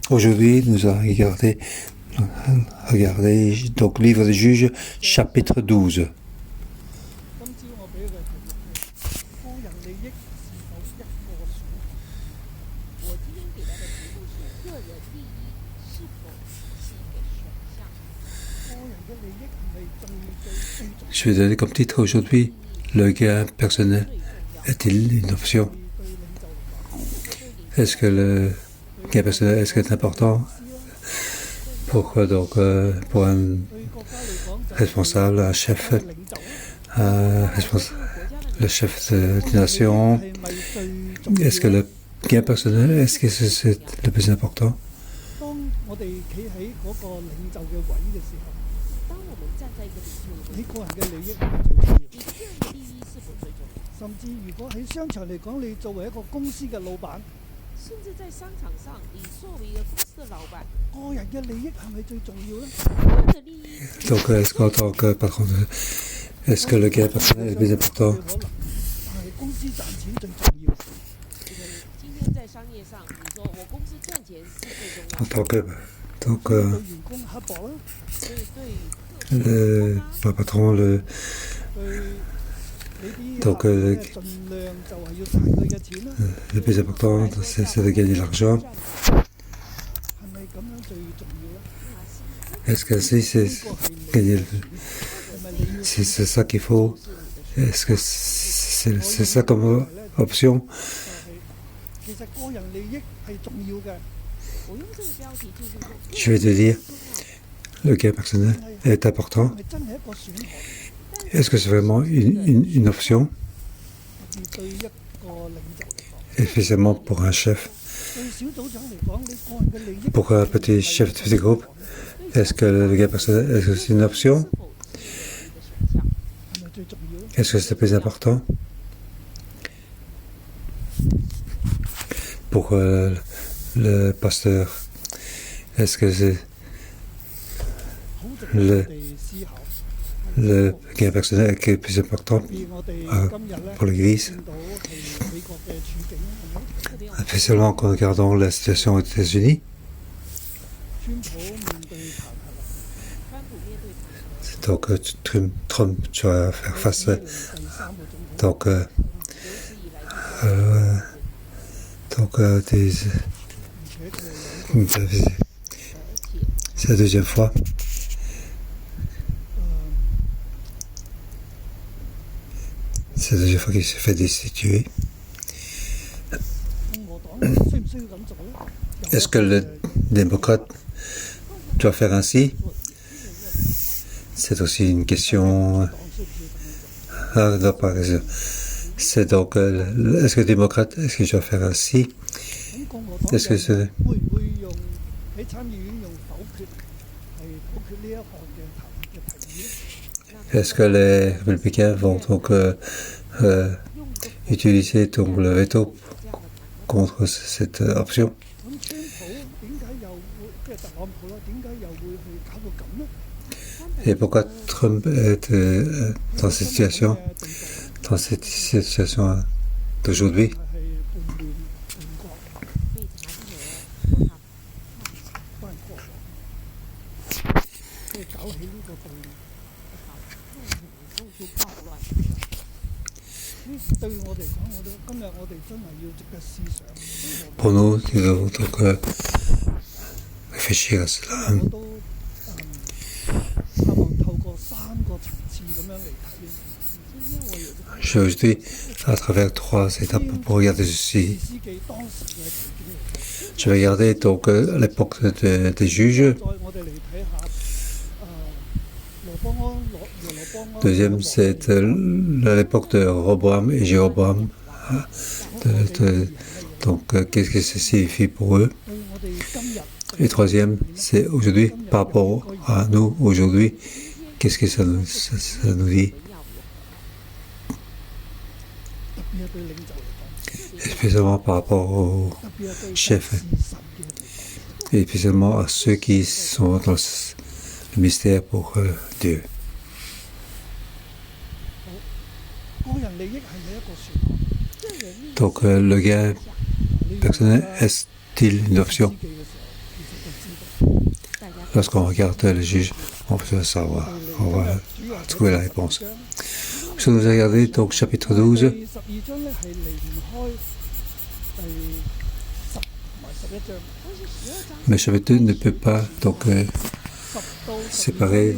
Aujourd'hui, nous allons regarder donc Livre des Juges, chapitre 12. Je vais donner comme titre aujourd'hui, le gain personnel est-il une option? Est-ce que le gain personnel est important pour un responsable, un chef, le chef d'une nation? Est-ce que le gain personnel, est-ce que c'est le plus important? Donc, est-ce qu'en tant que patron, est-ce que le gain personnel est le plus important? En tant que le patron, le plus important, c'est de gagner l'argent. Est-ce que si c'est gagner, c'est ça qu'il faut? Est-ce que c'est ça comme option? Je vais te dire, le gain personnel est important. Est-ce que c'est vraiment une option? Spécialement pour un chef, pour un petit chef de petit groupe, est-ce que le gain personnel, est-ce que c'est une option? Est-ce que c'est le plus important? Pour le pasteur, est-ce que c'est le gain personnel qui est le plus important pour l'Église? Spécialement quand nous regardons la situation aux États-Unis. Donc, Trump doit faire face c'est la deuxième fois. C'est la deuxième fois qu'il se fait destituer. Est-ce que le démocrate doit faire ainsi? C'est aussi une question. C'est donc, est-ce que le démocrate, est-ce qu'il doit faire ainsi? Est-ce que c'est... Est-ce que les républicains vont donc utiliser donc le veto contre cette option? Et pourquoi Trump est dans cette situation d'aujourd'hui? Pour nous devons donc réfléchir à cela. Aujourd'hui, à travers 3 étapes pour regarder ceci. Je vais regarder donc l'époque des juges. Deuxième, c'est l'époque de Roboam et Jéroboam. Donc, qu'est-ce que ça signifie pour eux? Et troisième, c'est aujourd'hui, par rapport à nous aujourd'hui, qu'est-ce que ça nous dit? Spécialement par rapport aux chefs, et spécialement à ceux qui sont dans le mystère pour Dieu. Donc, le gain personnel est-il une option? lorsqu'on regarde le juge, on peut savoir, on va trouver la réponse. Si vous regardez donc chapitre 12, mais chapitre 2 ne peut pas donc séparer.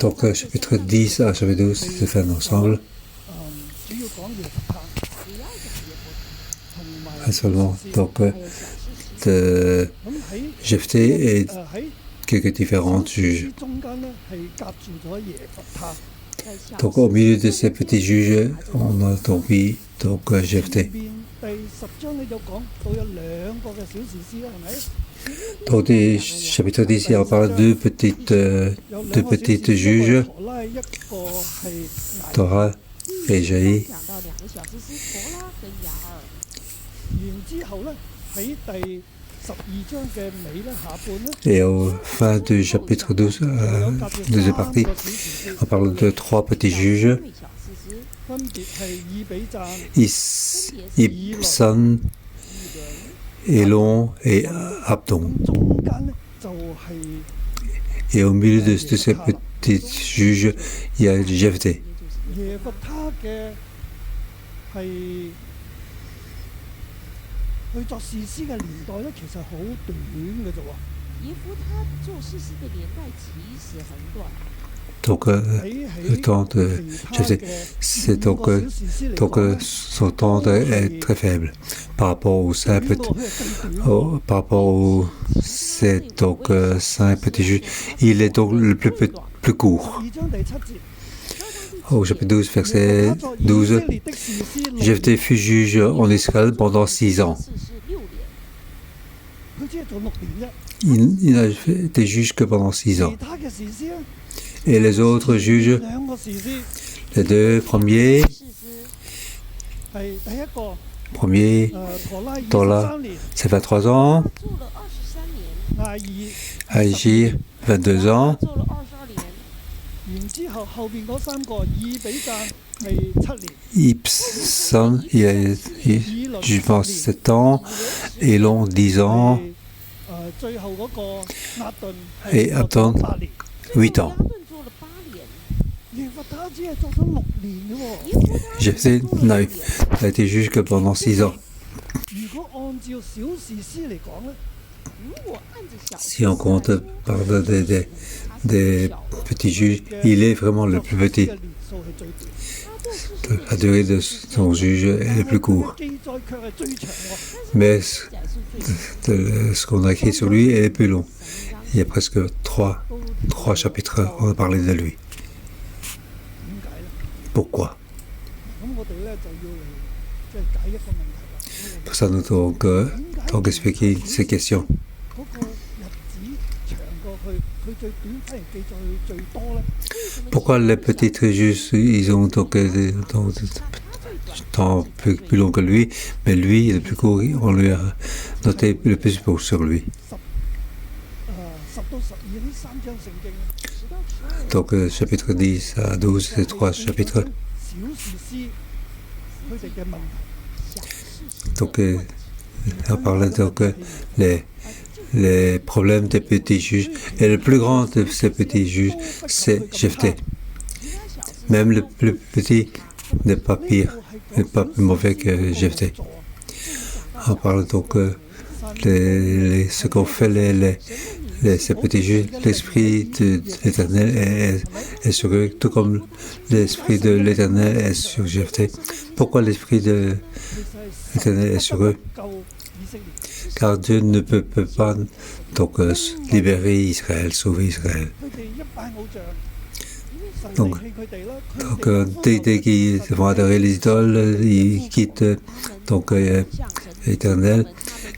Donc chapitre 10 à chapitre 12, c'est fait ensemble. Seulement donc de Jephthé et quelques différents juges. Donc au milieu de ces petits juges, on a donc mis donc Jephthé. Donc du chapitre 10, il on parle de deux petites juges, Torah et Jaï. Et au fin du chapitre 12, deuxième partie, on parle de trois petits juges, Ibsan, Elon et Abdon. Et au milieu de ces petits juges, il y a Jephthé. Donc le temps de Jephthé, c'est donc son temps est très faible par rapport aux cinq petits juges. Il est donc le plus court. Au chapitre 12, verset 12, Jephthé fut juge en Israël pendant 6 ans. Il n'a été juge que pendant 6 ans. Et les autres juges, les deux premiers, Tola, c'est 23 ans, Aïgir, 22 ans, Ibsan, il a jugement 7 ans, Elon 10 ans, et Abdon 8 ans. Jephthé n'a été juge que pendant 6 ans. Si on compte par des petits juges, il est vraiment le plus petit. La durée de son juge est le plus court. Mais ce qu'on a écrit sur lui est plus long. Il y a presque 3 chapitres, on a parlé de lui. Pourquoi? Pour ça, nous devons donc expliquer ces questions. Pourquoi les petits juges, ils ont donc temps plus long que lui, mais lui, le plus court, on lui a noté le plus pour sur lui. Donc, chapitre 10 à 12, c'est 3 chapitres. Donc, on parlait donc les problèmes des petits juges. Et le plus grand de ces petits juges, c'est Jephthé. Même le plus petit n'est pas pire, n'est pas plus mauvais que Jephthé. On parle donc ce qu'ont fait ces petits juges. L'esprit de l'Éternel est sur eux, tout comme l'esprit de l'Éternel est sur Jephthé. Pourquoi l'esprit de l'Éternel est sur eux? Car Dieu ne peut pas donc libérer Israël, sauver Israël. Donc dès qu'ils vont adorer les idoles, ils quittent donc l'Éternel,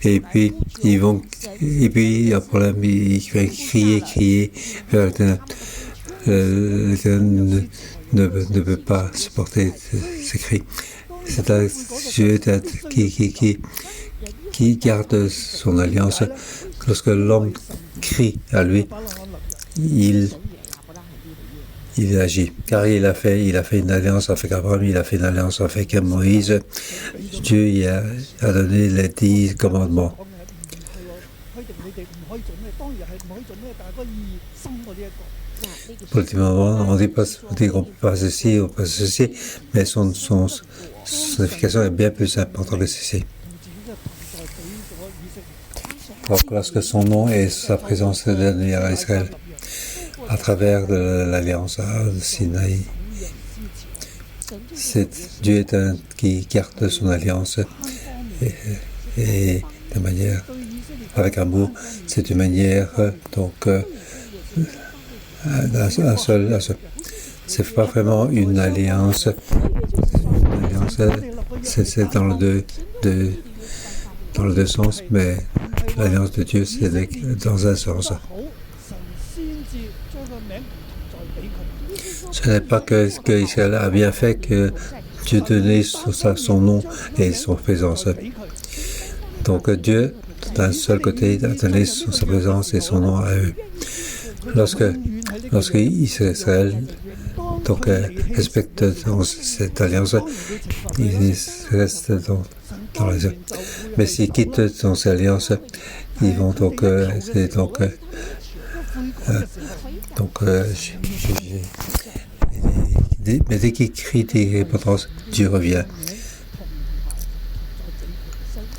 et puis il y a un problème, ils vont crier vers l'Éternel. L'Éternel ne peut pas supporter ces cris. C'est un Dieu qui garde son alliance. Lorsque l'homme crie à lui, il agit. Car il a fait une alliance avec Abraham, il a fait une alliance avec Moïse. Dieu a donné les 10 commandements. Ultimement, on dit qu'on ne peut pas ceci, on peut pas ceci, mais son signification est bien plus importante que ceci. Donc, lorsque son nom et sa présence est donnée à Israël à travers de l'alliance à Sinaï, Dieu est un qui garde son alliance et de manière avec amour, c'est une manière donc un seul. C'est pas vraiment une alliance. C'est dans le deux sens, mais l'alliance de Dieu, c'est dans un sens. Ce n'est pas que Israël a bien fait que Dieu donnait son nom et son présence. Donc Dieu, d'un seul côté, a donné sa présence et son nom à eux. Lorsque Israël respecte cette alliance, il reste dans les yeux. Mais s'ils quittent cette alliance, ils vont mais dès qu'ils crient des repentances, Dieu revient.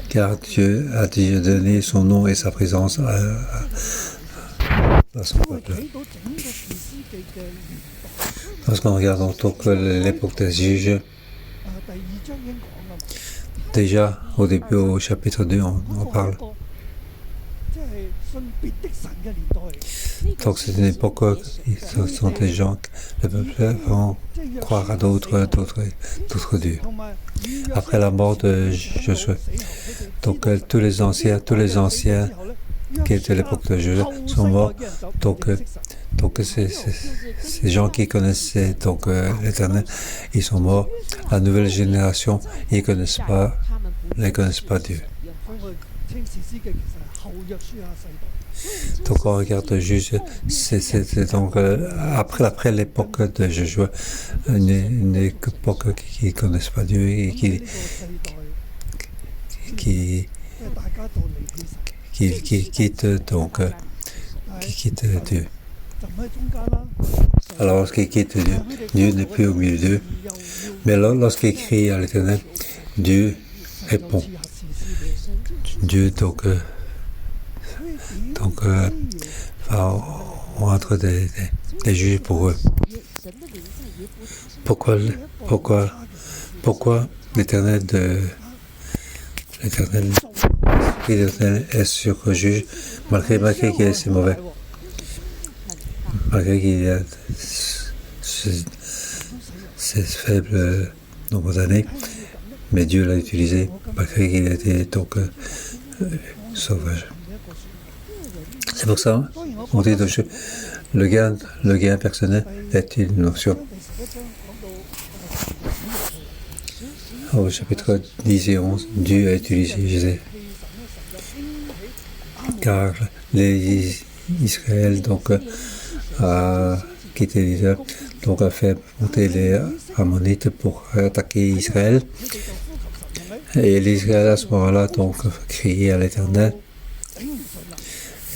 Car Dieu a déjà donné son nom et sa présence à son peuple. Lorsqu'on regarde l'époque des juges, déjà au début, au chapitre 2, on parle. Donc c'est une époque où ce sont des gens, le peuple vont croire à d'autres dieux. Après la mort de Josué, donc tous les anciens qui étaient à l'époque de Josué sont morts. Donc ces gens qui connaissaient l'Éternel, ils sont morts. La nouvelle génération, ils ne connaissent pas Dieu. Donc on regarde Juge, c'est donc après l'époque de Josué, une époque qui ne connaissent pas Dieu et qui quitte Dieu. Alors lorsqu'il quitte Dieu, Dieu n'est plus au milieu d'eux. Mais lorsqu'il crie à l'Éternel, Dieu répond. Dieu on entre des juges pour eux. Pourquoi l'Éternel est sur juge malgré qu'il est si mauvais, malgré qu'il a ces faibles nombre d'années, mais Dieu l'a utilisé malgré qu'il était sauvage. C'est pour ça on dit le gain personnel est une notion. Au chapitre 10 et 11, Dieu a utilisé Jésus. Car les Israël a quitté l'Israël, a fait monter les Ammonites pour attaquer Israël. Et l'Israël à ce moment-là crié à l'Éternel.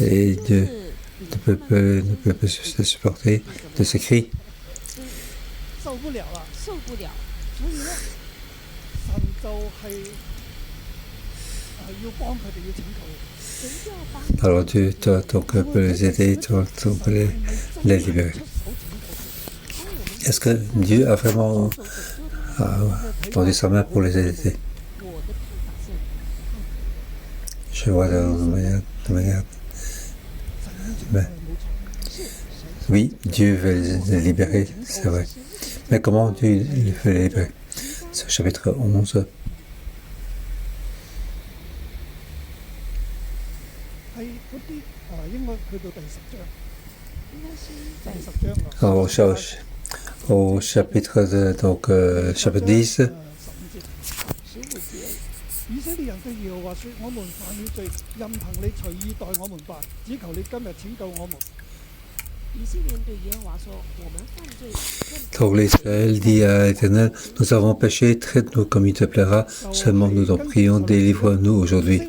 Et Dieu ne peut pas se supporter de ces cris. Alors Dieu peut les aider, les libérer. Est-ce que Dieu a vraiment tendu sa main pour les aider? Je vois de manière. Mais, oui, Dieu veut les libérer, c'est vrai. Mais comment Dieu veut les libérer? C'est au chapitre 11. Au chapitre chapitre 10. Donc l'Israël dit à l'Éternel, nous avons péché, traite-nous comme il te plaira, seulement nous t'en prions, délivre-nous aujourd'hui.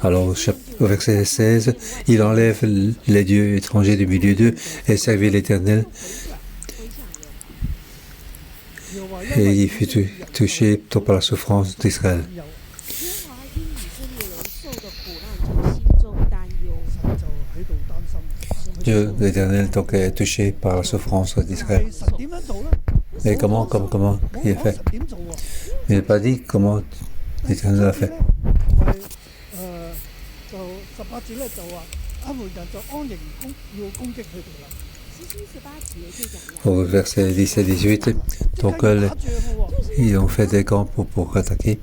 Alors, au verset 16, il enlève les dieux étrangers du milieu d'eux et servit l'Éternel. Et il fut touché par la souffrance d'Israël. Dieu, l'Éternel, donc est touché par la souffrance d'Israël. Mais comment il a fait? Il n'a pas dit comment l'Éternel a fait. Au verset 10 et 18, donc ils ont fait des camps pour attaquer.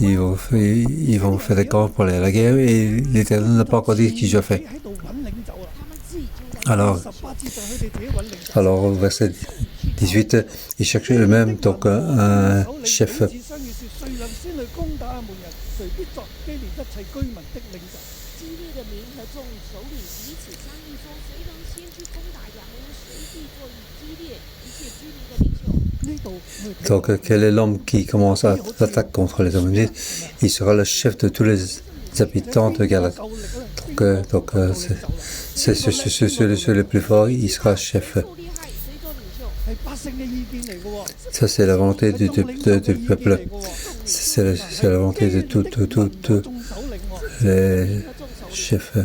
Ils vont faire des camps pour aller à la guerre et l'Éternel n'a pas encore dit ce qu'ils ont fait. Alors au verset 18, ils cherchaient eux-mêmes donc un chef. Donc quel est l'homme qui commence à l'attaque contre les Ammonites? Il sera le chef de tous les habitants de Galade. Donc c'est celui le plus fort, il sera chef. Ça c'est la volonté du peuple. C'est la volonté de tous les chefs.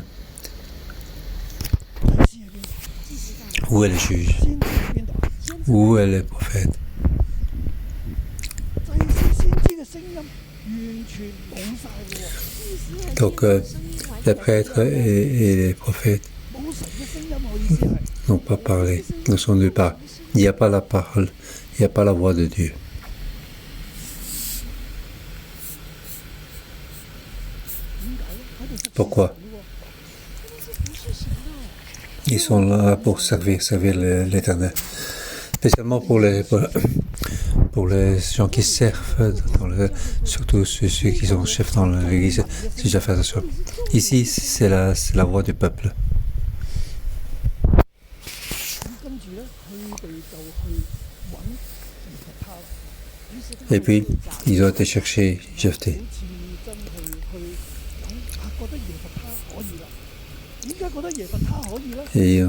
Où est le juge? Où est le prophète? Donc les prêtres et les prophètes n'ont pas parlé, ne sont nulle part. Il n'y a pas la parole, il n'y a pas la voix de Dieu. Pourquoi? Ils sont là pour servir l'Éternel. Spécialement pour les gens qui servent, surtout ceux qui sont chefs dans l'église, si j'ai fait attention. Ici, c'est la voix du peuple. Et puis, ils ont été chercher Jephthé. Et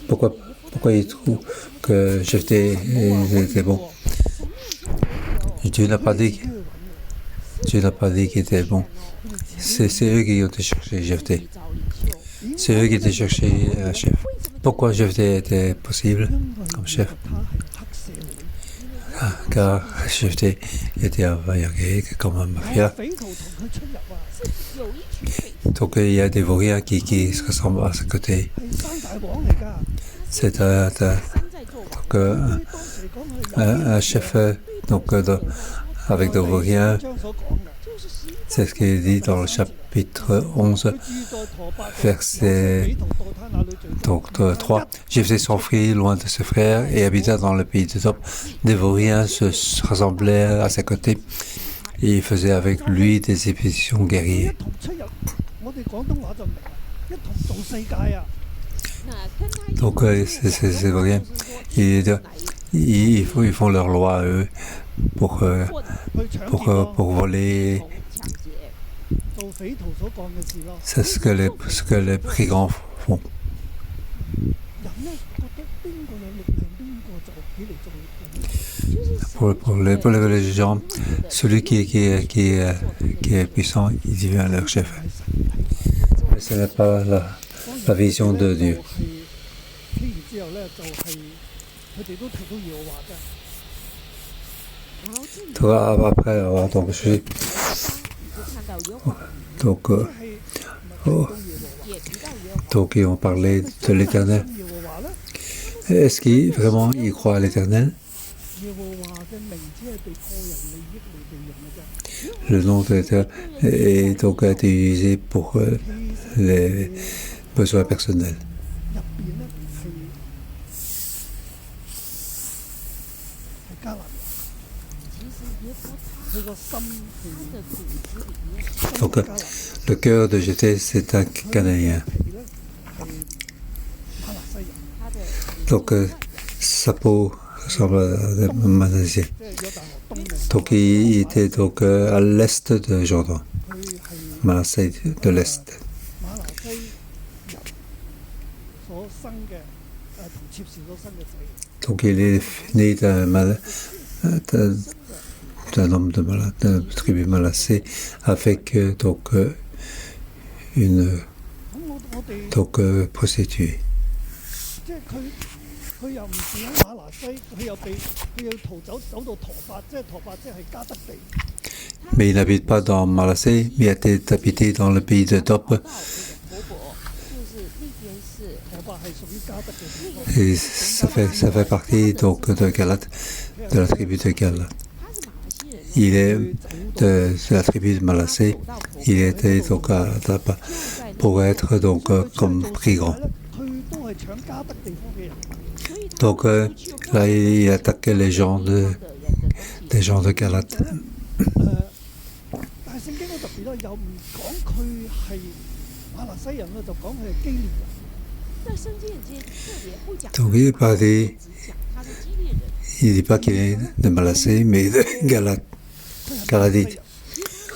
pourquoi ils trouvent que Jephthé était bon? Dieu n'a pas dit qu'il était bon. C'est eux qui ont été chercher Jephthé. C'est eux qui ont été chercher un chef. Pourquoi Jephthé était possible comme chef? Car Jephthé était availlé comme un mafia. Donc il y a des vauriens qui se ressemblent à ce côté. C'est un chef avec des vauriens. C'est ce qui est dit dans le chapitre 11, verset 3. Jephthé s'enfuit loin de ses frères et habita dans le pays de Tob. Des vauriens se rassemblaient à ses côtés et faisaient avec lui des expéditions guerrières. Donc ces vauriens, ils font leur loi à eux pour voler. C'est ce que les brigands font. Pour les gens, celui qui est puissant, il devient leur chef. Mais ce n'est pas la vision de Dieu. Après avoir donc ils ont parlé de l'Éternel. Est-ce qu'ils vraiment ils croient à l'Éternel? Le nom de l'Éternel est donc a été utilisé pour les besoins personnels. Donc le cœur de Jephthé, c'est un Cananéen. Donc sa peau ressemble à des Malaisiens. Donc il était donc à l'est de Jordan, Malasie de l'Est. Donc il est né d'un homme de tribu Malassé avec donc une prostituée. Mais il n'habite pas dans Malassé, mais il a habité dans le pays de Top. Et ça fait partie donc de Galat, de la tribu de Galat. Il est de la tribu de Malassé. Il était donc à Tapa pour être donc comme brigand. Donc là, il attaquait les gens des gens de Galat. Donc il ne dit pas qu'il est de Malassé, mais de Galat, Galadite.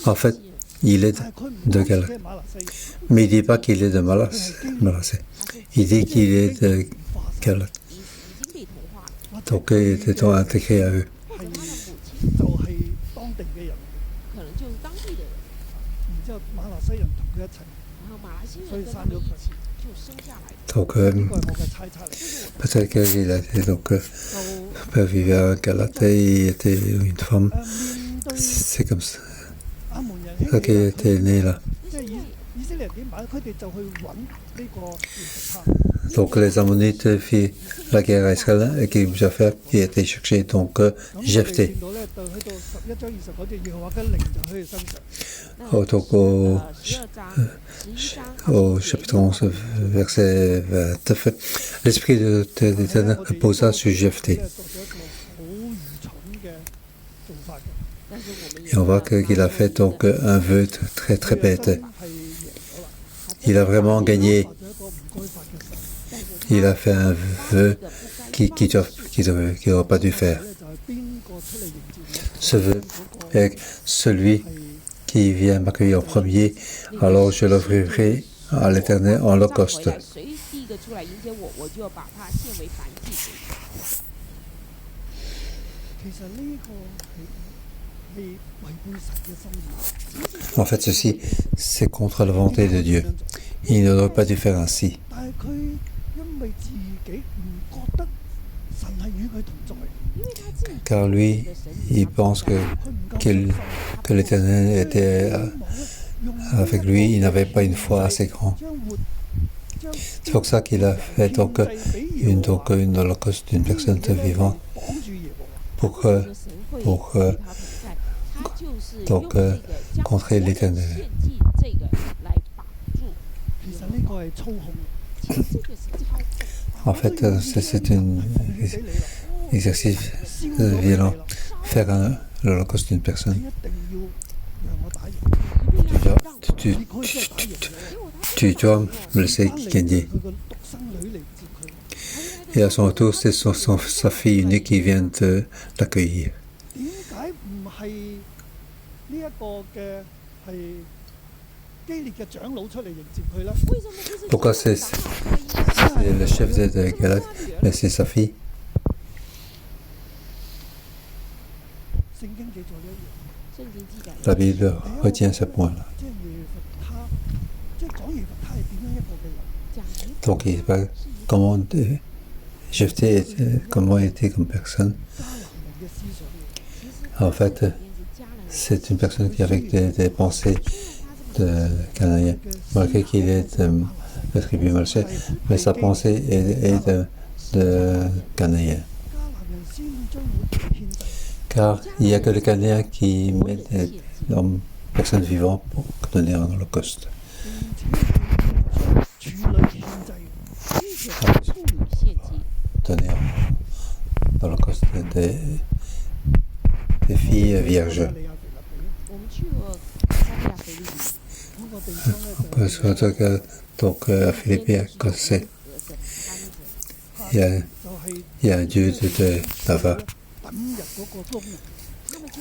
En fait, il est de Galat. Mais il ne dit pas qu'il est de Malassé. Il dit qu'il est de Galat. Donc il était intégré à eux. Donc peut-être qu'il a été donc père vivait à Galatée, il était une femme. C'est comme ça qu'il était né là. Donc les Ammonites firent la guerre à Israël et qui nous a fait qui était cherché donc Jephthé. Donc au chapitre 11, verset 29, l'Esprit de l'Éternel reposa sur Jephthé. Et on voit qu'il a fait donc un vœu très très bête. Il a vraiment gagné. Il a fait un vœu qu'il n'aurait pas dû faire. Ce vœu est celui qui vient m'accueillir en premier, alors je l'offrirai à l'Éternel en holocauste. En fait, ceci, c'est contre la volonté de Dieu. Il n'aurait pas dû faire ainsi. Car lui, il pense que l'Éternel était avec lui, il n'avait pas une foi assez grande. C'est pour ça qu'il a fait donc une holocauste d'une personne vivante pour contrer l'Éternel. En fait, c'est un exercice violent. Faire l'holocauste d'une personne. Tu dois me laisser gagner. Et à son retour, c'est sa fille unique qui vient de l'accueillir. Pourquoi c'est le chef de Galat, mais c'est sa fille? La Bible retient ce point-là. Donc il parle comment Jephthé comment était comme personne. En fait, c'est une personne qui avait des pensées de Canaïen, malgré qu'il est de tribu Malché, mais sa pensée est de Canaïen. Car il n'y a que les Canaïens qui mettent des personnes vivantes pour donner un holocauste. Donner un holocauste des filles vierges. On peut se retrouver donc à Philippiens, il y a un dieu de lava.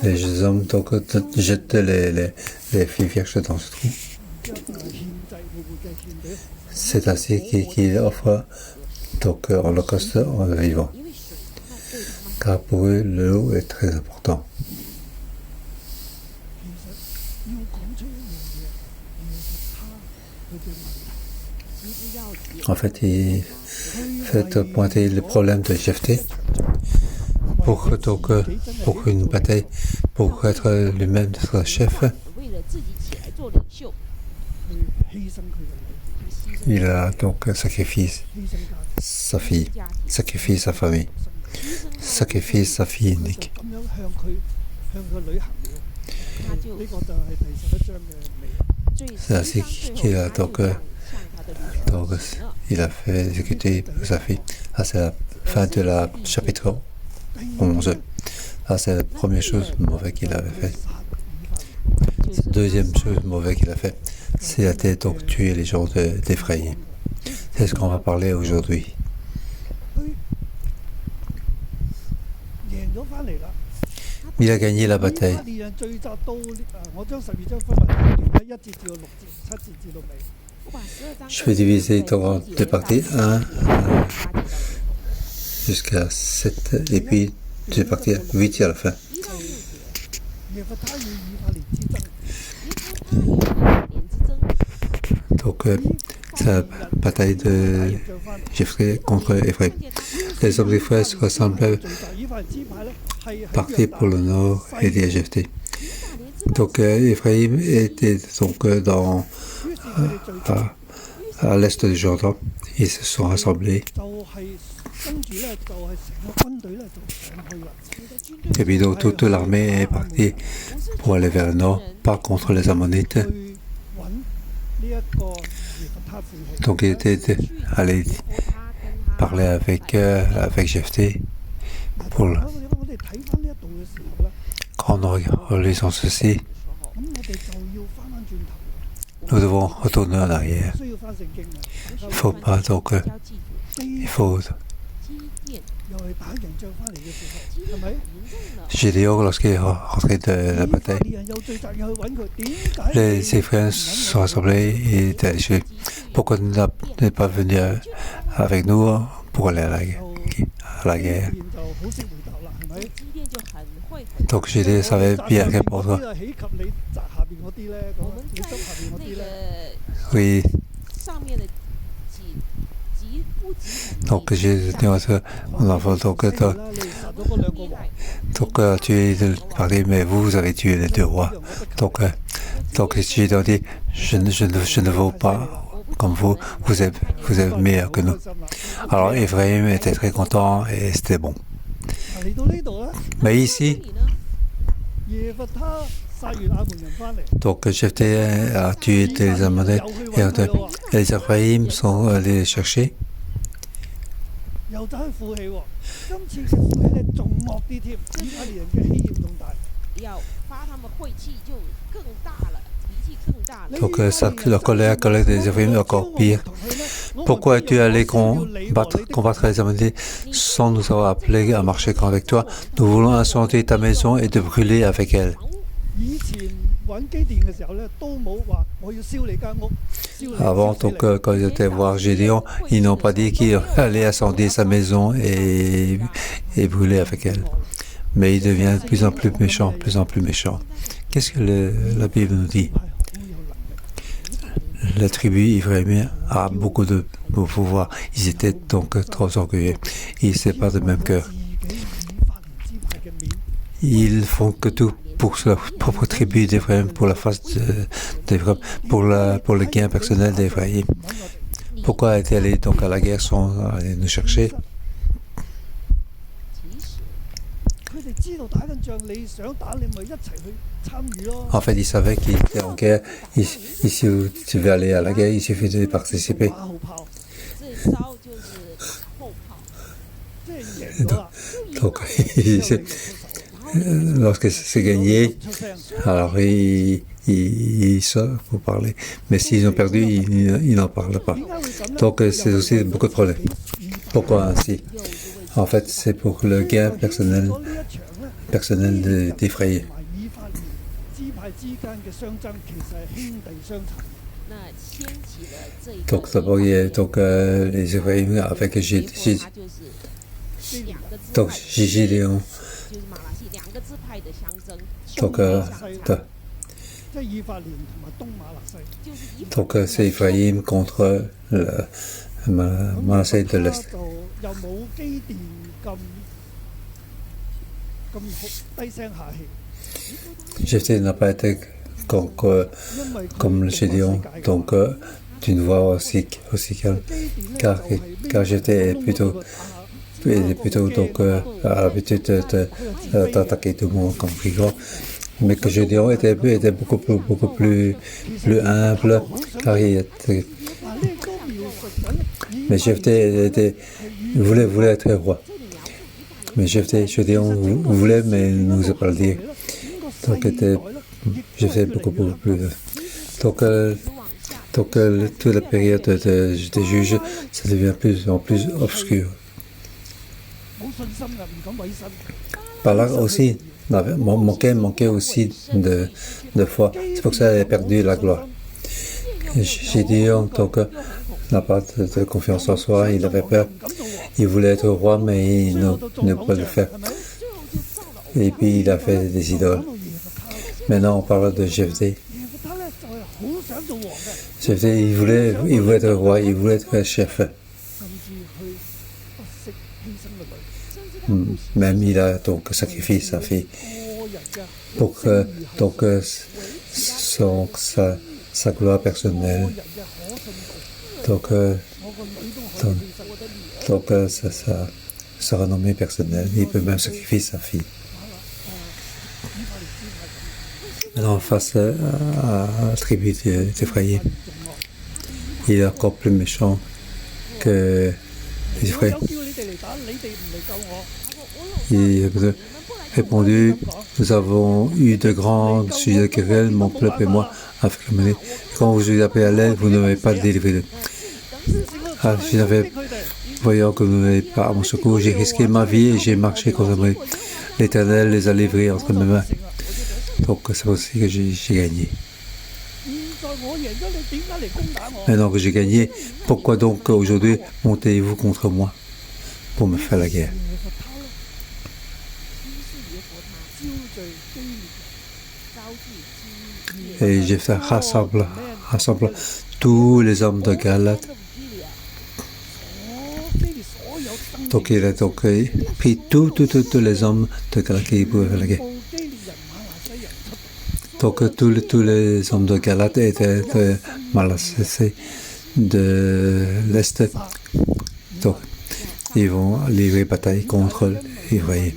Les hommes donc jettent les filles vierges dans ce trou. C'est ainsi qu'ils offrent donc holocauste en vivant. Car pour eux, l'eau est très important. En fait, il fait pointer le problème de Jephthé pour une bataille, pour être lui-même notre chef. Il a donc sacrifié sa fille, sacrifié sa famille, sacrifié sa fille unique. C'est ainsi qu'il a donc il a fait exécuter sa fille. Ah, c'est la fin de la chapitre 11. Ah, c'est la première chose mauvaise qu'il avait fait. La deuxième chose mauvaise qu'il a fait, c'était donc tuer les gens d'Éphraïm. C'est ce qu'on va parler aujourd'hui. Il a gagné la bataille. Je vais diviser en deux parties, 1 jusqu'à 7, et puis deux parties, 8 à la fin. Donc, c'est la bataille de Jephthé contre Éphraïm. Les hommes d'Éphraïm se ressemblent, partis pour le nord et aider Jephthé. Donc, Éphraïm était donc à l'est du Jordan. Ils se sont rassemblés. Et puis donc toute l'armée est partie pour aller vers le nord, pas contre les Ammonites. Donc il était allé parler avec Jephthé. Quand nous relisons ceci, nous devons retourner en arrière. Il ne faut pas donc... il faut... Gédéon, lorsqu'il est rentré de la bataille, les Éphraïens se sont rassemblés et étaient allés chez lui. Pourquoi il n'est pas venu avec nous pour aller à la guerre? Donc Gédéon savait bien répondre. Oui. Donc Gédéon, on a donc tué le parti, mais vous avez tué les deux rois. Donc Gédéon dit, je ne vaux pas comme vous, vous êtes meilleur que nous. Alors Éphraïm était très content et c'était bon. Mais ici, donc Jephthé a tué les Ammonites et les Éphraïm sont allés chercher. Donc la colère des Éphraïm est encore pire. Pourquoi es-tu allé combattre les Ammonites sans nous avoir appelés à marcher avec toi? Nous voulons incendier ta maison et te brûler avec elle. Avant, donc, quand ils étaient voir Gédéon, ils n'ont pas dit qu'il allait incendier sa maison et brûler avec elle. Mais il devient de plus en plus méchant, plus en plus méchant. Qu'est-ce que la Bible nous dit? La tribu Éphraïm a beaucoup de pouvoir. Ils étaient donc trop orgueilleux. Ils ne sont pas de même cœur. Ils font que tout pour leur propre tribu d'Éphraïm, pour la face d'Éphraïm, pour le gain personnel d'Éphraïm. Pourquoi est-elle allée donc à la guerre sans aller nous chercher? En fait, ils savaient qu'ils étaient en guerre. Si tu veux aller à la guerre, il suffit de participer. Donc lorsque c'est gagné, alors ils savent pour parler. Mais s'ils ont perdu, ils n'en parlent pas. Donc c'est aussi beaucoup de problèmes. Pourquoi ainsi? En fait, c'est pour le gain personnel des frayés. Donc d'abord, il y a les Ephraïm avec Gédéon. Donc c'est Ephraïm contre le Manassé de l'Est. Jephthé n'a pas été comme le Gédéon, donc d'une voix aussi calme, car Jephthé est plutôt donc à l'habitude d'attaquer tout le monde comme brigand, mais que Gédéon était beaucoup plus humble, car mais Jephthé voulait être roi. Mais Gédéon voulait, mais il n'osait pas le dire. Donc Jephthé beaucoup plus. Donc toute la période des juges, ça devient plus en plus obscur. Par là aussi, manquait aussi de foi. C'est pour ça qu'elle a perdu la gloire. Gédéon, donc, n'a pas de confiance en soi, il avait peur. Il voulait être roi, mais il ne pouvait le faire. Et puis il a fait des idoles. Maintenant, on parle de Jephthé. Jephthé, il voulait être roi, il voulait être chef. Même il a donc sacrifié sa fille pour que sa gloire personnelle, sa renommée personnelle. Il peut même sacrifier sa fille. Maintenant, face à la tribu d'Ephraïm, il est encore plus méchant que les Ephraïm. Il a répondu: nous avons eu de grands sujets de querelle, mon peuple et moi, avec la monnaie. Quand vous vous appelez à l'aide, vous ne m'avez pas délivré. Voyant que vous n'avez pas à mon secours, j'ai risqué ma vie et j'ai marché contre moi. L'Éternel les a livrés entre mes mains. Donc c'est aussi que j'ai gagné. Maintenant que j'ai gagné, pourquoi donc aujourd'hui montez-vous contre moi pour me faire la guerre? Et j'ai fait rassemble tous les hommes de Galate. Donc il a pris tous les hommes de Galate qui pouvaient faire la guerre. Donc tous les hommes de Galate étaient de Manassé de l'Est. Donc ils vont livrer bataille contre l'Éphraïm.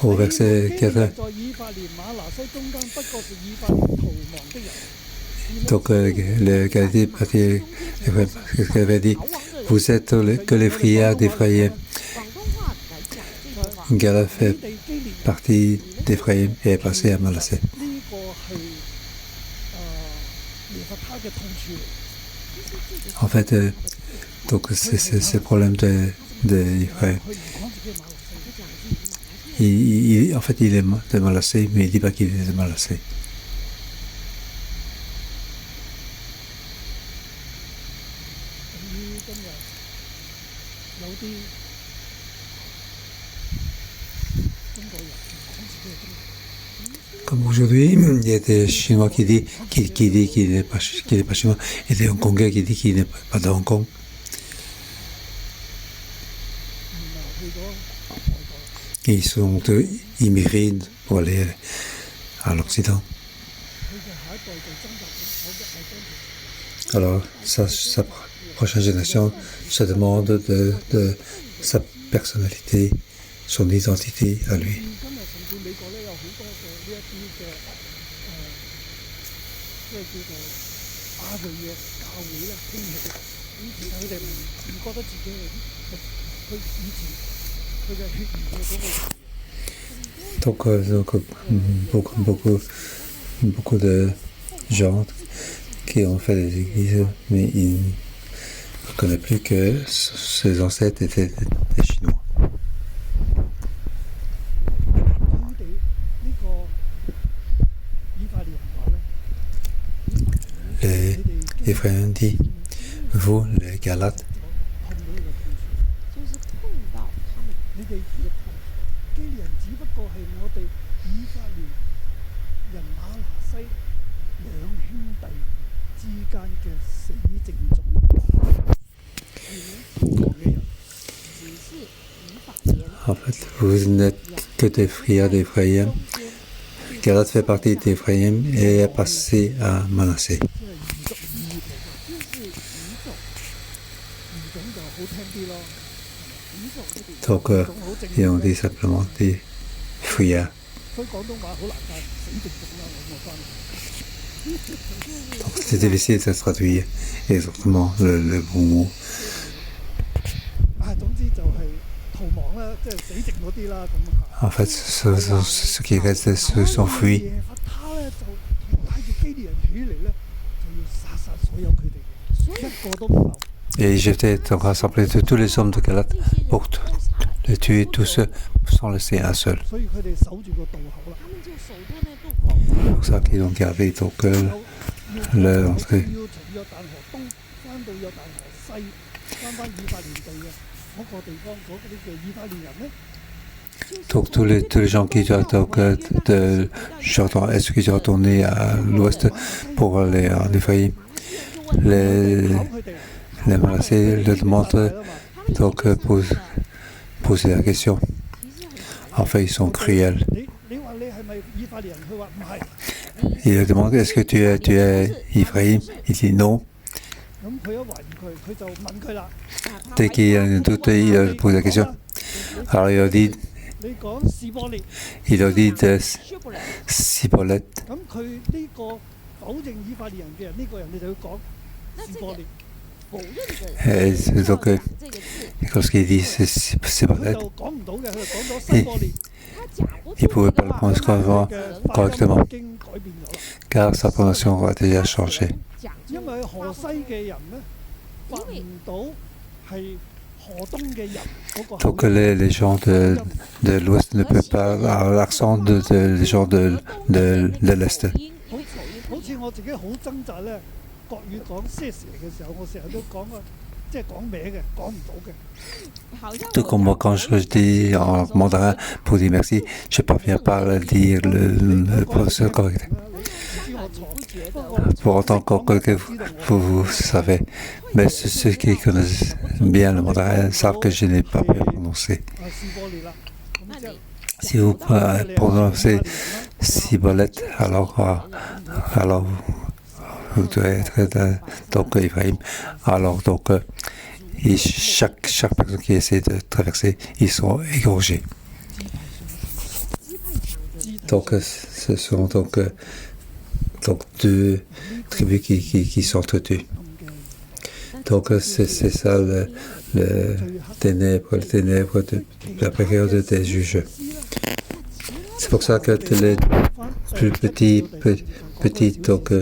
Au verset 4. Donc le Galate avait dit: vous êtes que les frères d'Éphraïm. Galate fait partie d'Éphraïm et est passé à Manassé. En fait, donc c'est le problème d'Éphraïm. En fait, il est de Manassé, mais il ne dit pas qu'il est de Manassé. Comme aujourd'hui, il y a des Chinois qui disent qu'il n'est pas chinois, et des Hongkongais qui disent qu'il n'est pas de Hong Kong. Ils sont immigrés pour aller à l'Occident. Alors, sa prochaine génération se demande de sa personnalité, son identité à lui. Donc beaucoup de gens qui ont fait des églises, mais il ne reconnaît plus que ses ancêtres étaient des Chinois. Les Éphéréens disent, vous, les Galates, en fait, vous n'êtes que des frères d'Éphraïm. Galate fait partie d'Éphraïm et est passé à Manassé. Donc, ils ont dit simplement des frères. Donc, c'est difficile de traduire exactement le bon mot. En fait, ce qui reste, se sont fuis. Et j'étais rassemblé de tous les hommes de Galate pour les tuer, tous ceux sans laisser un seul. C'est pour ça qu'ils ont gardé donc l'entrée. Donc tous les gens qui doivent de Jordan Est qui sont retournés à l'ouest pour aller en Éphraïm, les Manassés leur demandent donc poser la question. En fait, ils sont cruels. Ils leur demandent est-ce que tu es Ephraim? Il dit non. Dès qu'il y a un doute, il leur pose la question. Alors il leur dit de Siboleth. Et donc, lorsqu'il dit Siboleth, il ne pouvait pas le prononcer correctement, car sa prononciation a déjà changé. Donc les gens de l'Ouest ne peuvent pas avoir l'accent des gens de l'Est. Tout comme moi, quand je dis en mandarin pour dire merci, je ne parviens pas à dire le professeur correct. Pour autant que vous savez, mais ceux qui connaissent bien le mandarin savent que je n'ai pas bien prononcé. Si vous prononcez Siboleth, alors vous devez être donc Ephraim. Alors donc et chaque personne qui essaie de traverser, ils sont égorgés. Donc ce sont donc deux tribus qui s'entretuent. Donc c'est ça le ténèbre de la période des juges. C'est pour ça que les plus petits donc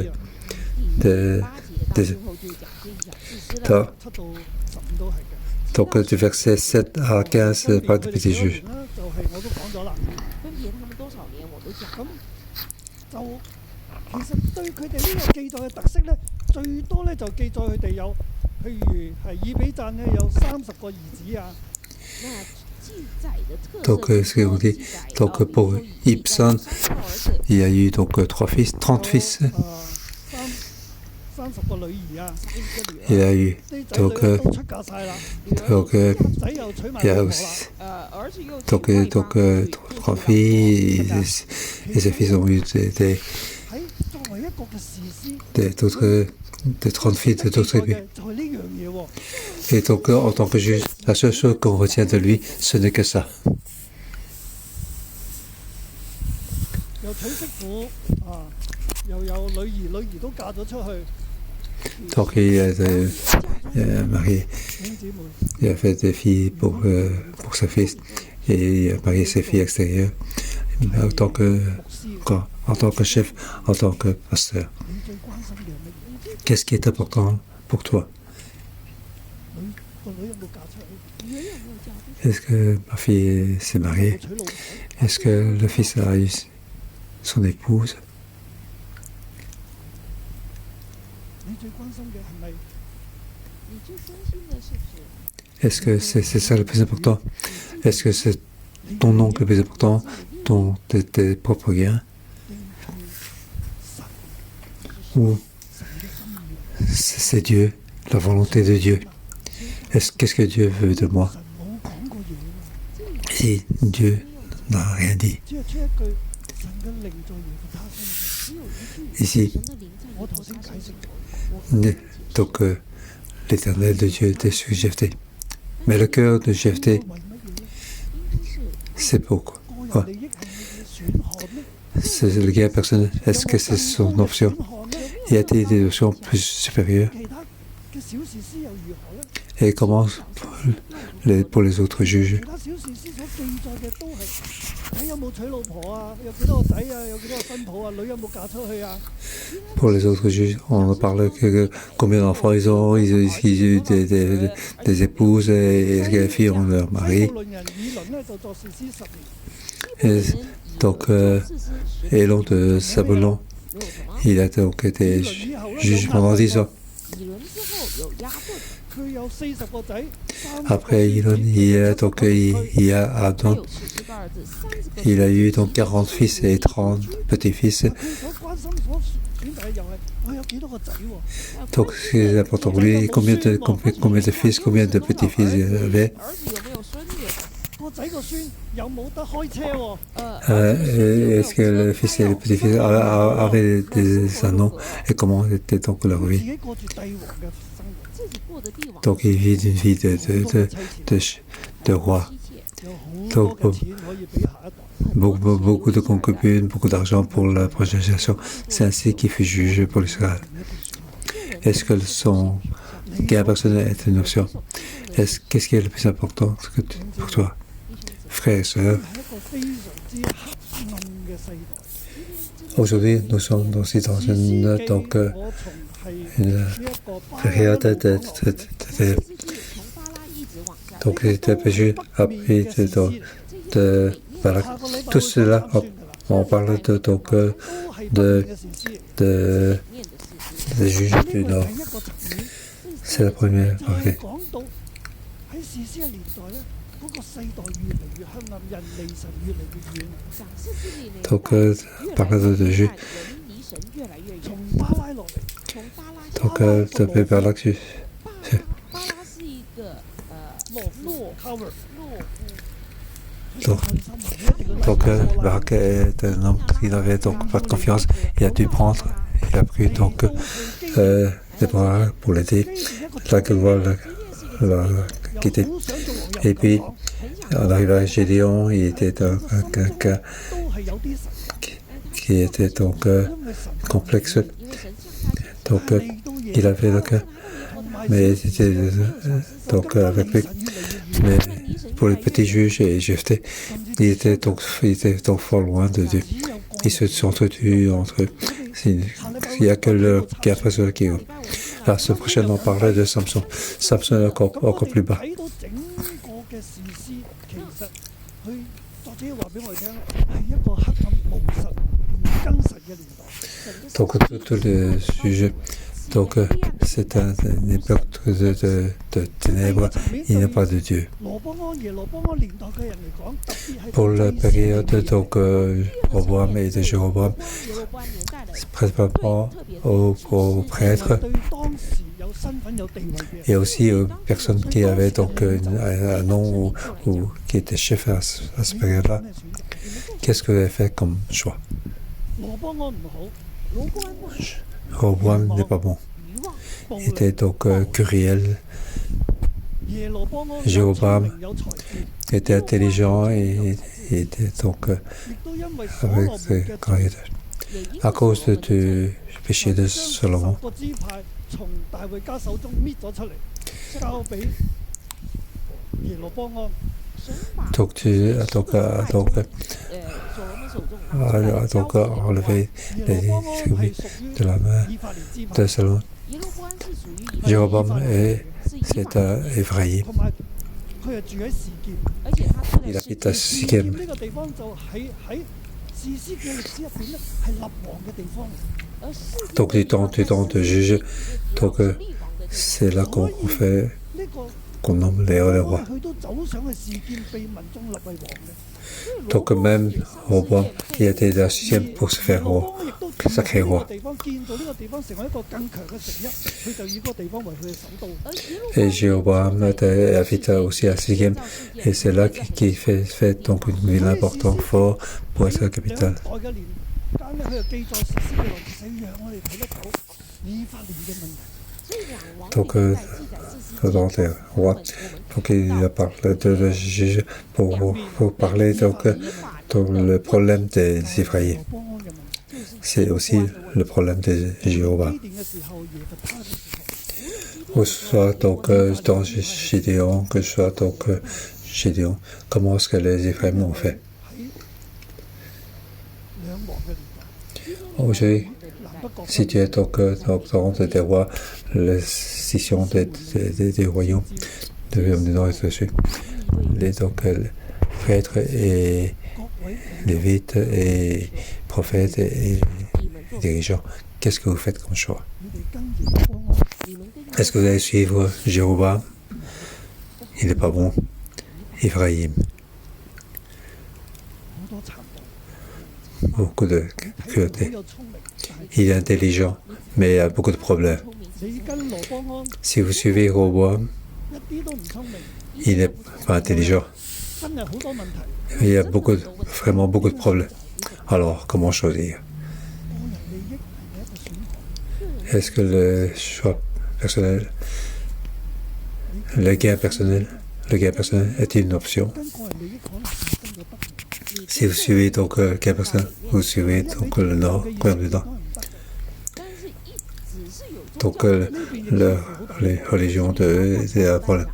donc du verset 7 à 15 par des petits juges. Donc, ce qu'on dit, donc pour Ibsen, il y a eu donc 30 fils. Il y a eu donc il y a aussi donc 3 filles et ces fils ont eu des 30 filles de d'autres tribus. Et donc, en tant que juge, la seule chose qu'on retient de lui, ce n'est que ça. Donc, il a marié, il a fait des filles pour sa fils, et il a marié ses filles extérieures, en tant que chef, en tant que pasteur. Qu'est-ce qui est important pour toi? Est-ce que ma fille s'est mariée? Est-ce que le fils a eu son épouse? Est-ce que c'est ça le plus important? Est-ce que c'est ton oncle le plus important, tes propres gains? Ou c'est Dieu, la volonté de Dieu? Qu'est-ce que Dieu veut de moi? Si Dieu n'a rien dit. Ici, donc l'éternel de Dieu était sur Jephthé. Mais le cœur de Jephthé, c'est pourquoi? C'est le gain personnel. Est-ce que c'est son option? Y a-t-il des options plus supérieures? Et comment pour les autres juges? Pour les autres juges, on parle que combien d'enfants ils ont eu des épouses et les filles ont leur mari. Et donc, Élon de Zabulon, il a donc été juge pendant 10 ans. Après Elon, il a eu donc 40 fils et 30 petits-fils. Donc c'est important pour lui. Combien de fils, combien de petits-fils il avait? Est-ce que le fils et le petit-fils avaient des anneaux et comment était donc leur vie? Donc il vit une vie de roi. Donc beaucoup de concubines, beaucoup d'argent pour la prochaine génération. C'est ainsi qu'il fut jugé pour l'Israël. Est-ce que son gain personnel est une option? Qu'est-ce qui est le plus important pour toi? Frères et sœurs, aujourd'hui nous sommes aussi dans une période donc c'était péché après de Balak. Tout cela, on parle de juges du Nord. C'est la première partie. Donc, parle de Dieu. Donc, de Balak. Donc Barak est un homme qui n'avait donc pas de confiance. Il a dû prendre. Il a pris donc des bras pour l'aider. Là que voilà l'a quitté. Et puis, en arrivant à Gédéon, il était quelqu'un qui était donc complexe. Donc, il avait le cœur, mais il était donc avec lui. Mais pour les petits juges et Jephthé, il était donc fort loin de Dieu. Ils se sont entretenus entre eux. Il n'y a que le gain personnel qui est. La semaine prochaine, on parlait de Samson. Samson est encore plus bas. Donc, tous les sujets. Donc, c'est une époque de ténèbres. Il n'y a pas de Dieu. Pour la période donc Roboam et de Jéroboam, principalement aux prêtres et aussi aux personnes qui avaient donc un nom ou qui étaient chefs à cette période-là. Qu'est-ce que vous avez fait comme choix? Roboam n'est pas bon. Il était donc curiel. Jéroboam était intelligent et était donc avec des grands héritage. À cause du péché de Salomon. Donc donc enlever les tribus de la main de Salomon. Jéroboam c'est à Éphraïm. Il habite à Sikem. Donc du temps de juge, donc c'est là qu'on nomme les rois. Donc même Roboam, il était à Sikem pour se faire roi, sacré roi. Et Jéroboam habite aussi à Sikem, et c'est là qu'il fait donc une ville importante, fort pour être la capitale. Donc, dans les rois, donc il parle de juge pour parler donc le problème des Éphraïens. C'est aussi le problème de Jéhovah. Ou soit donc dans Gédéon, que soit donc Gédéon, comment est-ce que les Éphraïens ont fait? Aujourd'hui, si tu es donc dans des rois, la scission des royaumes, du nord et du sud, les prêtres et lévites et prophètes et dirigeants, qu'est-ce que vous faites comme choix? Est-ce que vous allez suivre Jéhovah? Il n'est pas bon. Éphraïm. Beaucoup de cruauté. Il est intelligent, mais il a beaucoup de problèmes. Si vous suivez Roboam, il n'est pas intelligent. Il y a vraiment beaucoup de problèmes. Alors, comment choisir? Est-ce que le choix personnel, le gain personnel est une option? Si vous suivez donc le gain personnel, vous suivez donc le nord, du nord. Donc les religions c'est un problème.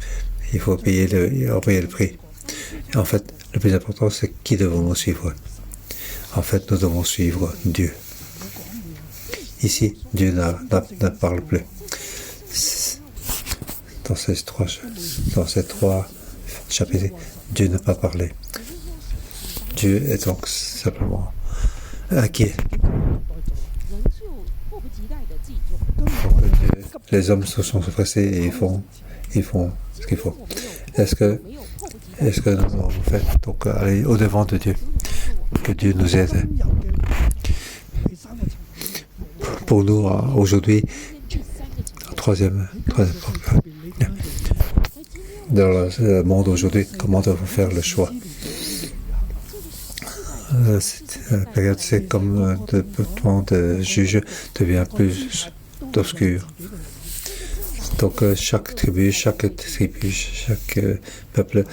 Il faut payer le prix. Et en fait, le plus important, c'est qui devons-nous suivre? En fait, nous devons suivre Dieu. Ici, Dieu ne parle plus. Dans ces trois chapitres, Dieu n'a pas parlé. Dieu est donc simplement inquiet. Les hommes se sont pressés et ils font ce qu'il faut. Est-ce que nous avons fait donc aller au-devant de Dieu? Que Dieu nous aide. Pour nous, aujourd'hui, troisième dans le monde aujourd'hui, comment devons faire le choix? Cette période, c'est comme le temps de juge devient plus obscur. Donc chaque tribu, chaque peuple,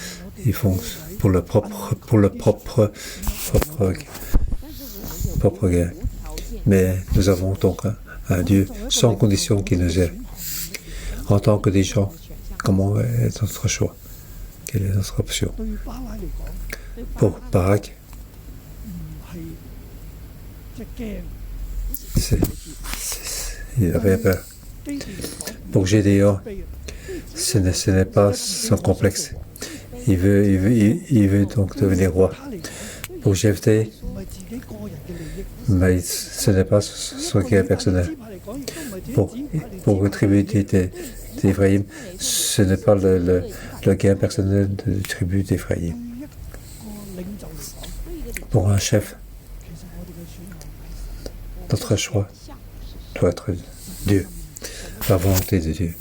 ils font pour le propre gain. Mais nous avons donc un Dieu sans condition qui nous aide. En tant que des gens, comment est notre choix? Quelle est notre option? Pour Barak, il avait peur. Pour Gédéon, ce n'est pas son complexe. Il veut donc devenir roi. Pour Jephthé, mais ce n'est pas son gain personnel. Pour la tribu d'Éphraïm, ce n'est pas le gain personnel de la tribu d'Éphraïm. Pour un chef, notre choix doit être Dieu, la volonté de Dieu.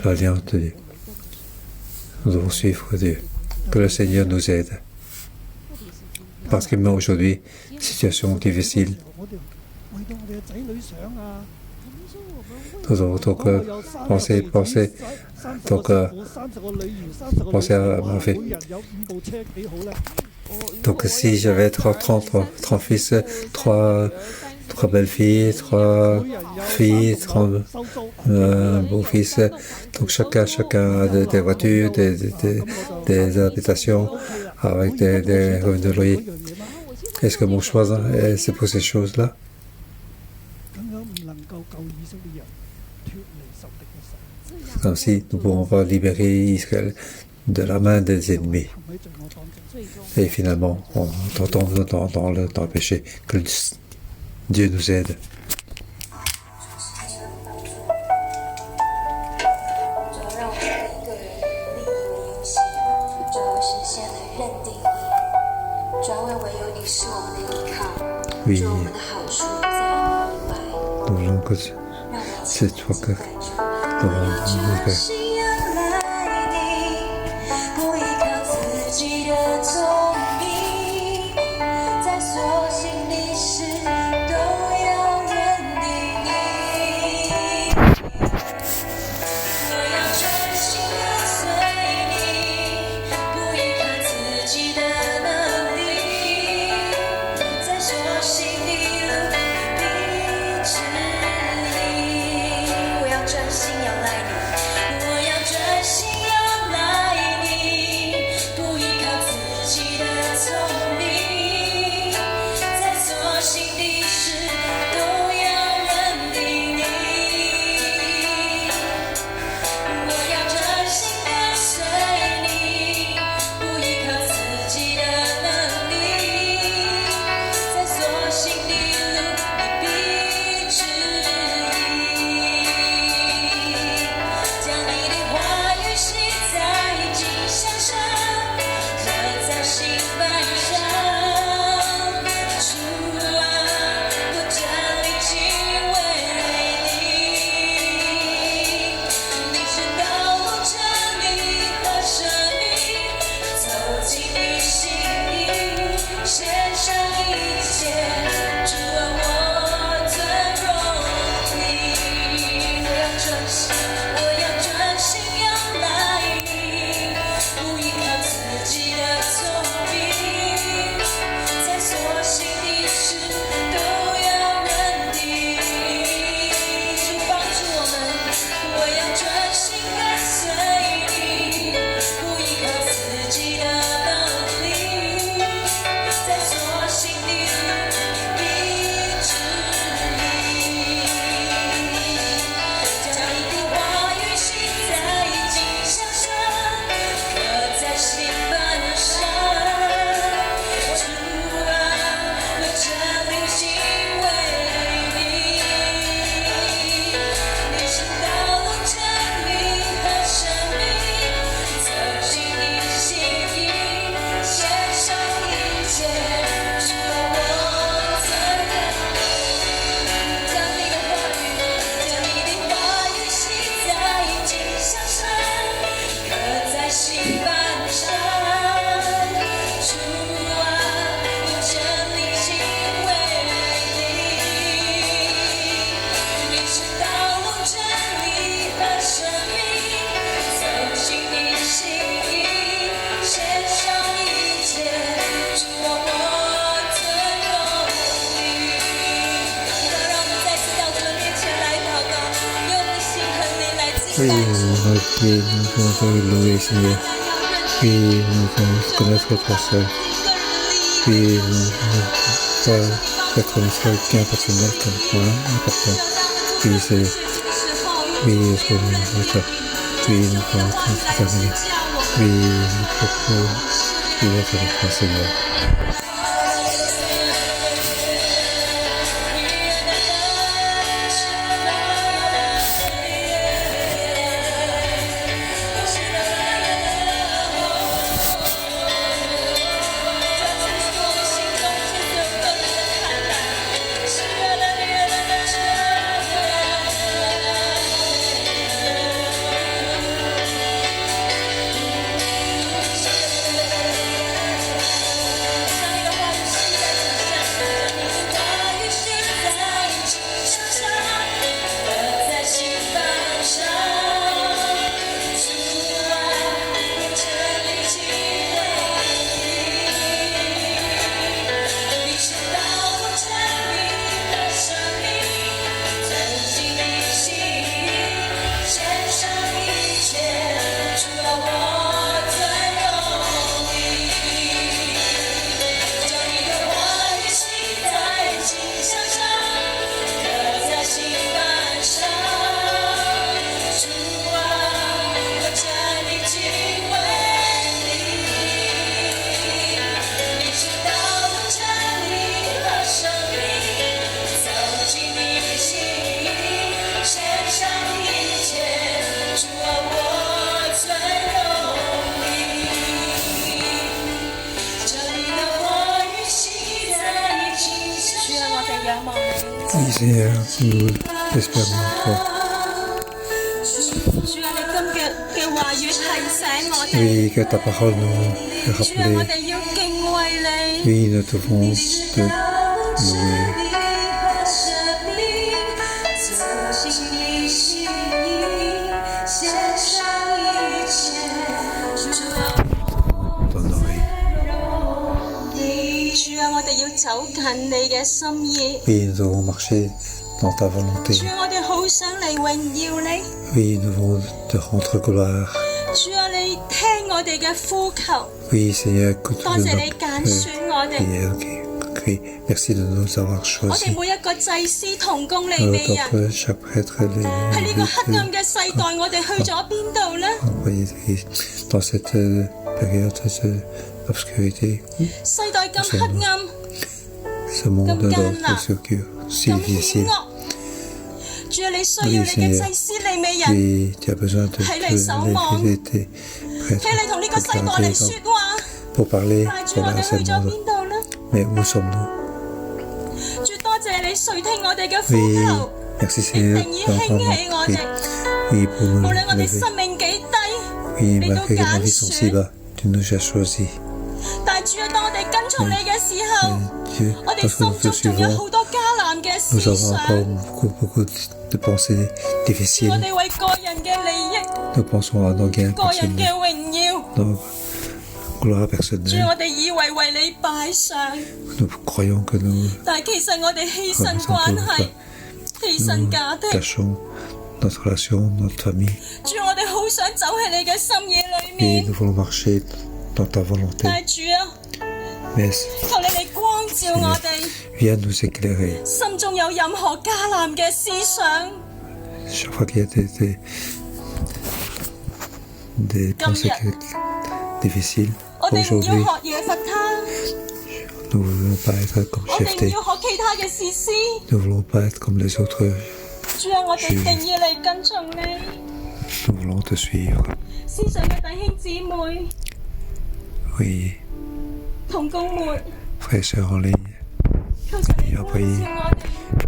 L'alliance de Dieu. Nous devons suivre Dieu. Que le Seigneur nous aide. Parce que même aujourd'hui, situation difficile. Nous devons donc penser à ma fille. Donc si j'avais 30 fils, 3 trois belles filles, trois filles, trois beaux-fils. Donc chacun a des voitures, des habitations avec des revenus de loyer. Est-ce que mon choix, c'est pour ces choses-là? Comme si nous ne pourrons pas libérer Israël de la main des ennemis. Et finalement, on tombe dans le péché. Que Dieu nous aide. Oui, nous voulons que c'est toi que nous voulons. Oui, nous allons prier, nous allons louer, Seigneur. Oui, nous allons connaître toi seul. Oui, nous allons pas être quelqu'un personnel comme toi, important. Oui, Seigneur. Oui, est-ce que nous allons oui, nous allons terminer. Oui, nous pouvons être avec toi, Seigneur. Oui, Seigneur, nous espérons en toi. Oui, que ta parole nous rappelle. Oui, nous devons te louer. Oui, nous devons marcher dans ta volonté. Oui, nous devons te rendre gloire. Oui, Seigneur, écoute nos prières. Oui, merci de nous avoir choisis. Donc, chaque prêtre envoyé dans cette période d'obscurité. Ce monde d'obscurité si difficile. Oui, Seigneur. Oui, tu as besoin de lever tes prêtres pour parler pour la ce monde. Mais où sommes-nous? Oui, merci Seigneur d'entendre notre prière. Oui, pour nous lever. Oui, malgré que nos vies sont si bas, tu nous as choisis. Dieu, parce que nous te suivons, nous avons encore beaucoup de pensées difficiles. Nous pensons à nos gains personnels, nos gloires personnelles. Nous croyons que nous cachons notre relation, notre famille. Et nous voulons marcher dans ta volonté. Mais Seigneur, viens nous éclairer. Chaque fois qu'il y a des pensées difficiles, aujourd'hui, nous ne voulons pas être comme Jephthé. Nous ne voulons pas être comme les autres juges. Nous voulons te suivre. Oui. Frères et sœurs en ligne, Seigneur, priez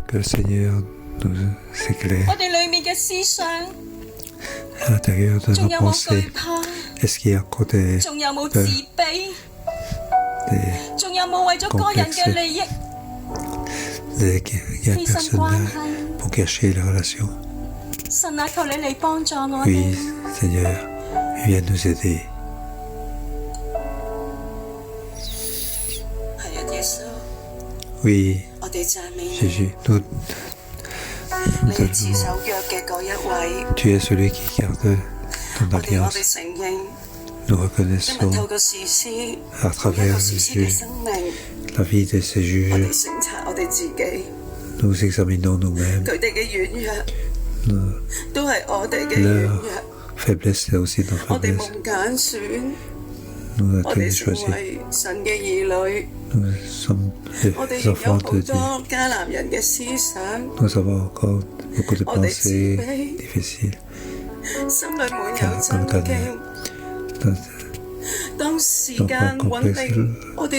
que le Seigneur nous éclaire à l'intérieur de nos pensées. Est-ce qu'il y a encore des peurs, des complexes, des gains personnels pour cacher les relations? Oui, Seigneur, viens nous aider. Oui, Jésus, nous te louons. Tu es celui qui garde ton alliance. Nous reconnaissons à travers la vie de ces juges. Nous examinons nous-mêmes. Leur faiblesse est aussi notre faiblesse. Nous avons été choisis. Nous sommes les enfants de Dieu. Nous avons encore beaucoup de pensées difficiles. Comme Daniel. Dans un complexe,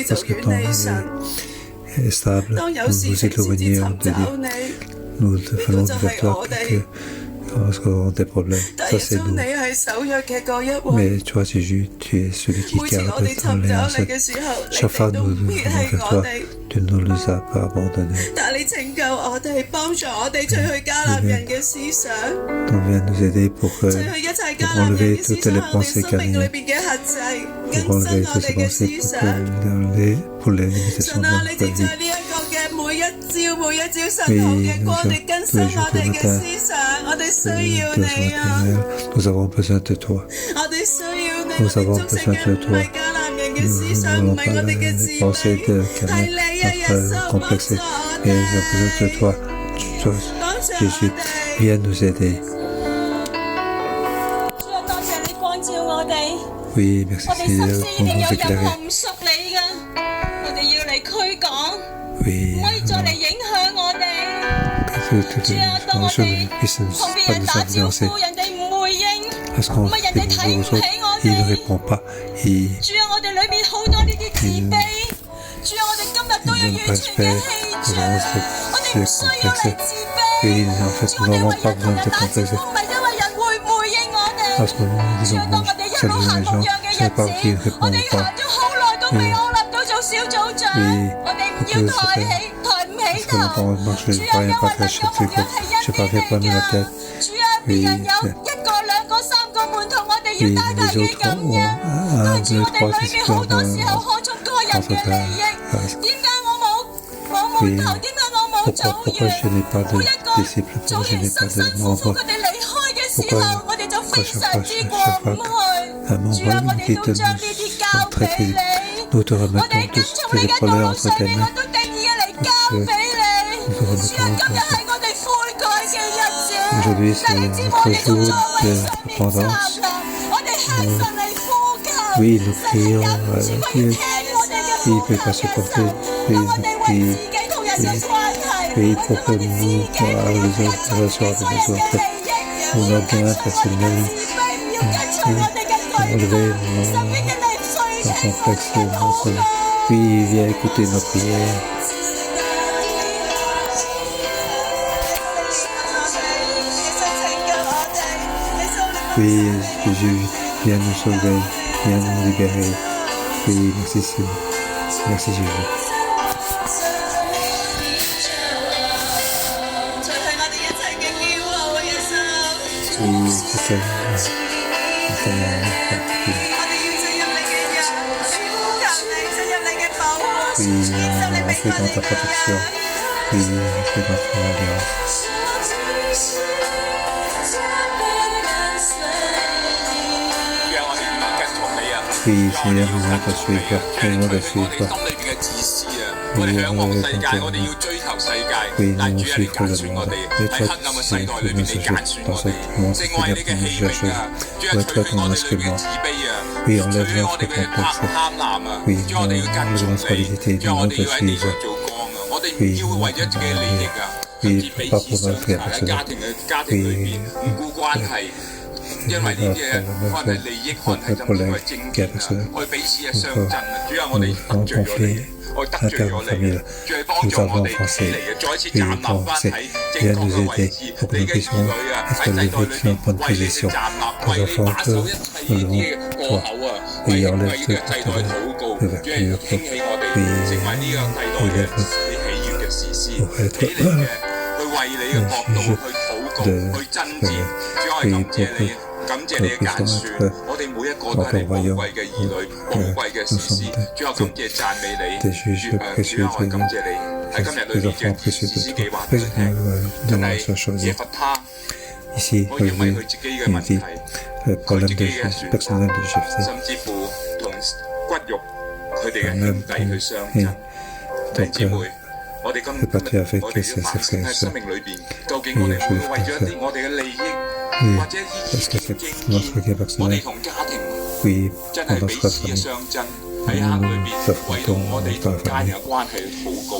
parce que ton est stable, nous vous éloignons de Dieu. Nous venons vers toi lorsqu'on a des problèmes. Ça, c'est nous. Mais toi, Jésus, tu es celui qui garde ton alliance. Chaque fois nous venons vers toi, tu ne nous as pas abandonnés. Tu viens nous aider pour enlever toutes les pensées carnales, pour enlever toutes ces pensées pour les limitations de notre vie. Oui, nous tous les jours du matin, nous avons besoin de toi. Nous avons besoin de toi. Nous ne voulons pas les pensées de carnal, notre complexe, mais nous avons besoin de toi. Toi, Jésus, viens nous aider. Oui, merci Seigneur pour nous éclairer. Oui, que toutes les choses ne puissent pas nous influencer. Parce qu'on fait des aux autres, il ne répond pas. Il ne nous respecte. c'est complexe. Et en fait, nous n'avons pas besoin de complexer. Parce que nous disons, bon, salut les gens, je ne sais pas qui répond ou pas. Parce que moi, je ne parviens pas à faire chef de groupe. Je ne parviens pas à mettre la tête. Oui, les autres ont 1, 2, 3, 6 points d'entretien. Oui, pourquoi je n'ai pas de disciples, pourquoi je n'ai pas de membres, pourquoi chaque fois qu'un membre quitte nous sont très tristes. Nous te remettons tous tes problèmes entre tes mains. Nous te remettons aujourd'hui, c'est notre jour de repentance. Oui, nous prions Dieu qui ne peut pas supporter. Oui, pour que nous, les autres relations avec les autres, nos gains personnels, enlever nos complexes, oui, viens écouter nos prières. Oui, Jésus, viens nous sauver, viens nous libérer. Oui, merci Seigneur. Merci Jésus. Oui, c'est ça. Oui, on fait dans ta protection. Oui, on fait dans ton alliance. Oui, Seigneur, nous allons te suivre. Nous allons te suivre. Oui, nous allons suivre le monde. Et toi, c'est que nous sommes dans ce monde, Seigneur, pour nous chercher. Oui, toi, ton instrument. Oui, enlève notre complexe. Oui, enlève notre qualité. Nous allons te suivre. Oui, oui, pas pour notre guerre personnelle. Oui,因為呢啲關係利益，可能係甚至乎係政見啊，我哋彼此嘅相爭啊，主啊，我哋得罪咗你，我哋得罪咗你，主係幫助我哋起嚟嘅，再一次站立翻喺正確嘅位置，你嘅兒女啊喺世代裏邊為你去站立，為你把守一切呢啲過口啊，為呢個世代禱告，主係興起我哋成為呢個世代嘅你喜悅嘅士師，起嚟嘅去為你嘅國度去禱告，去爭戰，主啊，感謝你。感謝你嘅揀選，我哋每一個都係你寶貴嘅兒女，寶貴嘅士師。主啊，感謝讚美你，主啊，我感謝你喺今日裏邊嘅士師記話俾佢聽，真係耶弗他，我因為佢自己嘅問題，佢自己嘅選擇，甚至乎同骨肉佢哋嘅兄弟去相爭。弟兄姊妹，我哋今日我哋要反省喺生命裏邊，究竟我哋會為咗一啲我哋嘅利益？或者以前嘅經驗，我哋同家庭真係彼此嘅相爭喺黑裏邊，為到我哋同家人嘅關係去禱告，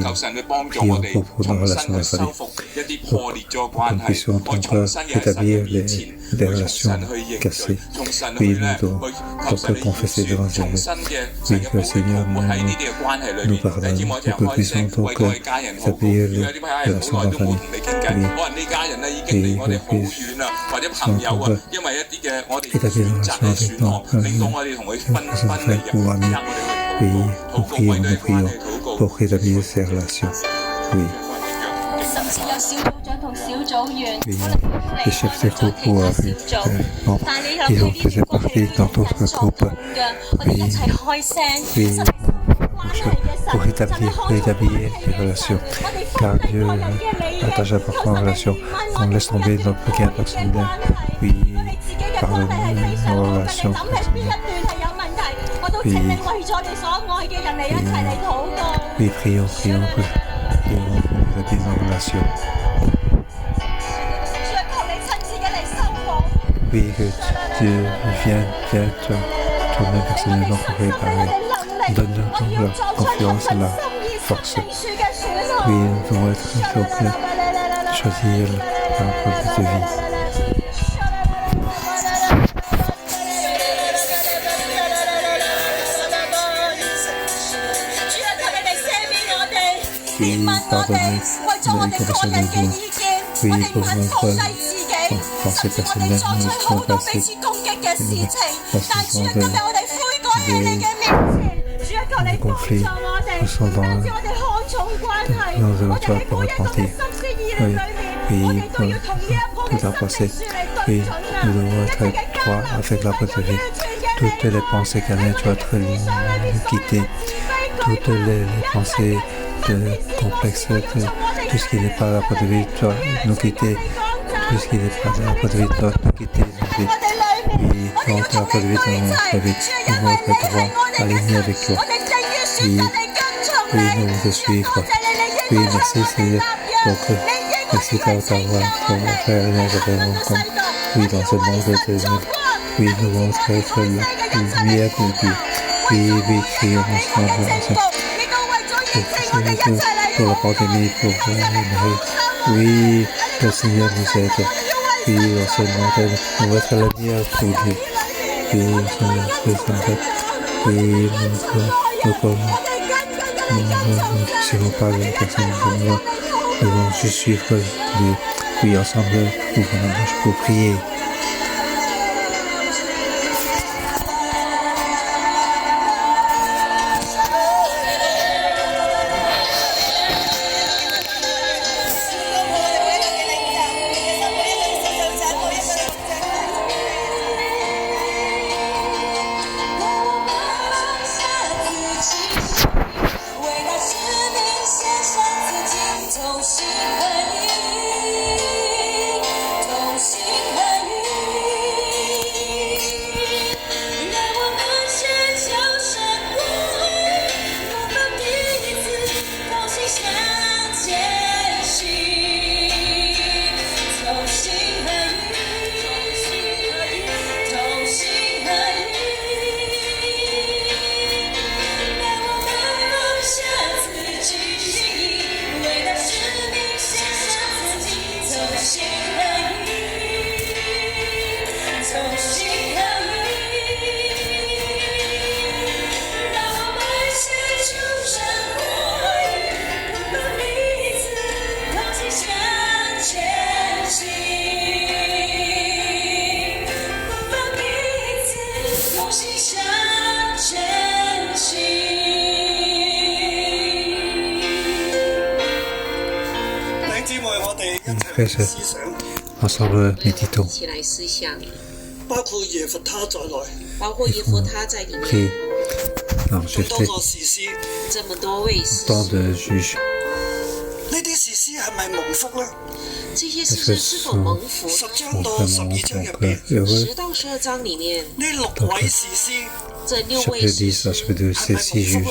求神去幫助我哋重新去修復一啲破裂咗嘅關係，我重新嘅喺神面前去從神去認罪，從神去咧去求神去饒恕，重新嘅神嘅寶血塗抹喺呢啲嘅關係裏面。弟兄我哋開聲為過去家人禱告，如果呢排人好耐都冇同你傾偈，可能呢家人咧已經離我哋好遠啦，或者朋友啊，因為一啲嘅我哋選擇嘅選項，令到我哋同佢分離啊。Oui, nous prions pour rétablir ces relations. Oui. Oui, les chefs de groupe ou membres, ils ont fait partie dans d'autres groupes. Oui, oui, pour rétablir les relations. Car Dieu attache important aux relations. On laisse tomber notre gain personnel. Oui, pardonne nos relations personnelles. Oui, oui, prions pour rétablir nos relations. Oui, que Dieu vienne toi-même personnellement pour réparer. Donne-nous la confiance et la force. Oui, nous devons être donc choisir un peu de vie. Oui, pardonner nos comportements de oui, pour notre pensée personnelle, notre passé, de conflits, nous sommes dans notre pour repentir. Oui, tout a passé. Oui, nous devons être droits avec la bonne vie. Toutes les pensées carnales doivent être quittées. Toutes les pensées complexes, tout ce qui n'est pas la bonne vie doit nous quitter. Tout ce qui n'est pas la bonne vie doit nous quitter. Oui, donc la bonne vie dans notre vie. Nous devons être droits, alignés avec toi. Oui, nous devons te suivre. Oui, merci Seigneur. Donc, merci d'avoir fait un événement comme oui, dans ce monde de Dieu. Oui, nous devons être la lumière de Dieu. Oui, crions ensemble. Pour la pandémie, pour oui, le Seigneur nous aide. Oui, dans ce monde, nous devons être la lumière pour Dieu. Oui, oui, nous ne suivons pas les personnes de nous. Nous devons juste suivre Dieu. Oui, ensemble, nous allons marcher pour prier. Frères et sœurs, ensemble méditons. Il faut prier dans jeter tant de juges. Est-ce que ce sont vraiment heureux? Donc, chapitre 10, chapitre 2, ces 6 juges,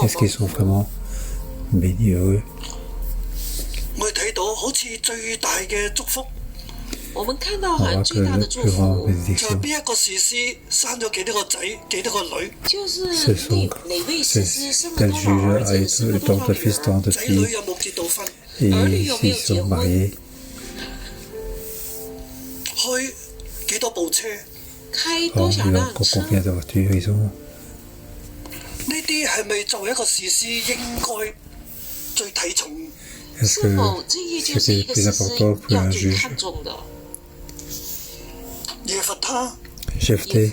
est-ce qu'ils sont vraiment bénis, heureux? On voit que le plus grand bénédiction, ce sont tel juge a eu tant de fils, tant de filles, et s'ils sont mariés, combien de voitures ils ont? Est-ce que c'est plus important pour un juge? Jephthé,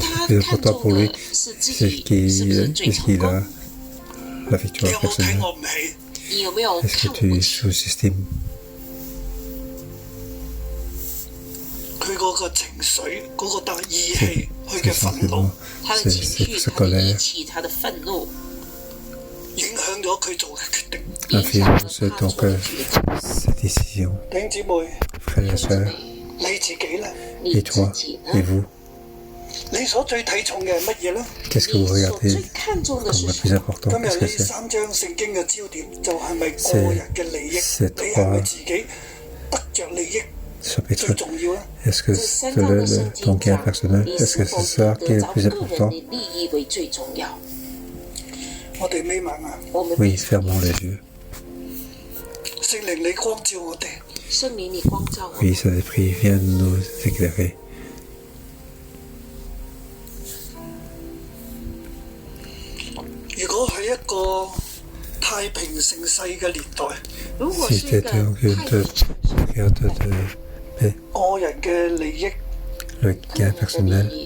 le plus important pour lui, c'est qu'il a la victoire personnelle. Est-ce que tu sous-estimes ses sentiments, sa colère, influence donc cette décision? Frères et sœurs, et toi, et vous, qu'est-ce que vous regardez comme le plus important? Qu'est-ce que c'est? C'est 3 chapitres. Est-ce que c'est ton gain personnel? Est-ce que c'est ça qui est le plus important? Oui, fermons les yeux. Oui, Saint-Esprit, viens nous éclairer. 一個太平盛世嘅年代，如果是一個太平盛世，個人嘅利益，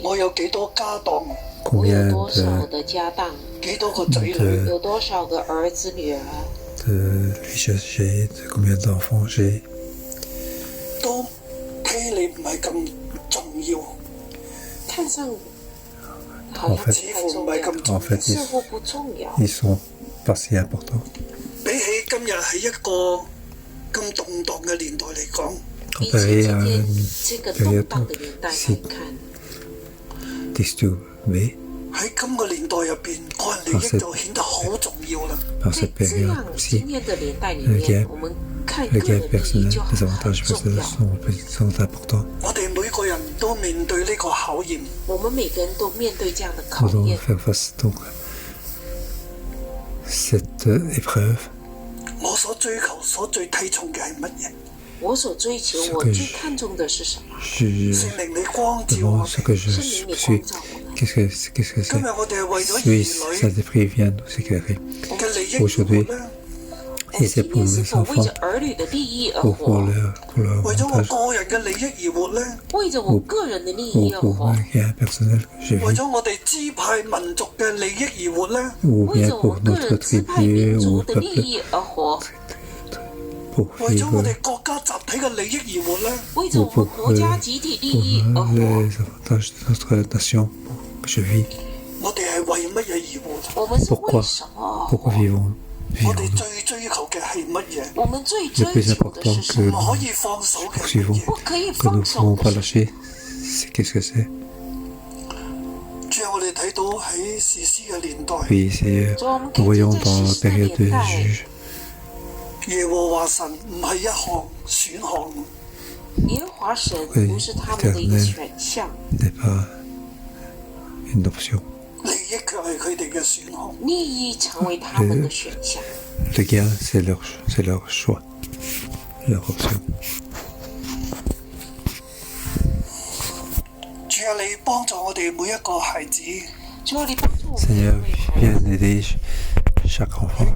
我有幾多家當，我有多少的家當，幾多個仔女，有多少個兒子女兒，都睇你唔係咁重要，看上好像似乎唔係咁重要，似乎不重要。比起今日喺一個咁動盪嘅年代嚟講，比起今天這個動盪的年代來看，喺今個年代入邊，個人利益就顯得好重要啦。在這樣今天的年代裡面，我們看個人利益就很重要。我哋每個人都面對呢個考驗，我們每個人都面對這樣的考驗。我所追求、所最睇重嘅係乜嘢？我所追求、我最看重的是什麼？聖靈你光照我哋，聖靈你光照我們。今日我哋係為咗兒女嘅利益而活啦。我們今天是否為着兒女的利益而活？為咗我個人嘅利益而活呢？為着我個人的利益而活？為咗我哋支派民族嘅利益而活呢？為着我個人支派民族的利益而活？為咗我哋國家集體嘅利益而活呢？為着我們國家集體利益而活？我哋係為乜嘢而活？我們是為什麼而活？我哋最追求嘅係乜嘢？我們最追求的是什麼？唔可以放手嘅乜嘢？不可以放手的是什麼？最後我哋睇到喺士師嘅年代，耶和華神唔係一項選項。耶和華神不是他們的一個選項。利益卻係佢哋嘅選項。利益成為他們的選項。主啊，你幫助我哋每一個孩子。主啊，你幫助我們每一個孩子。喺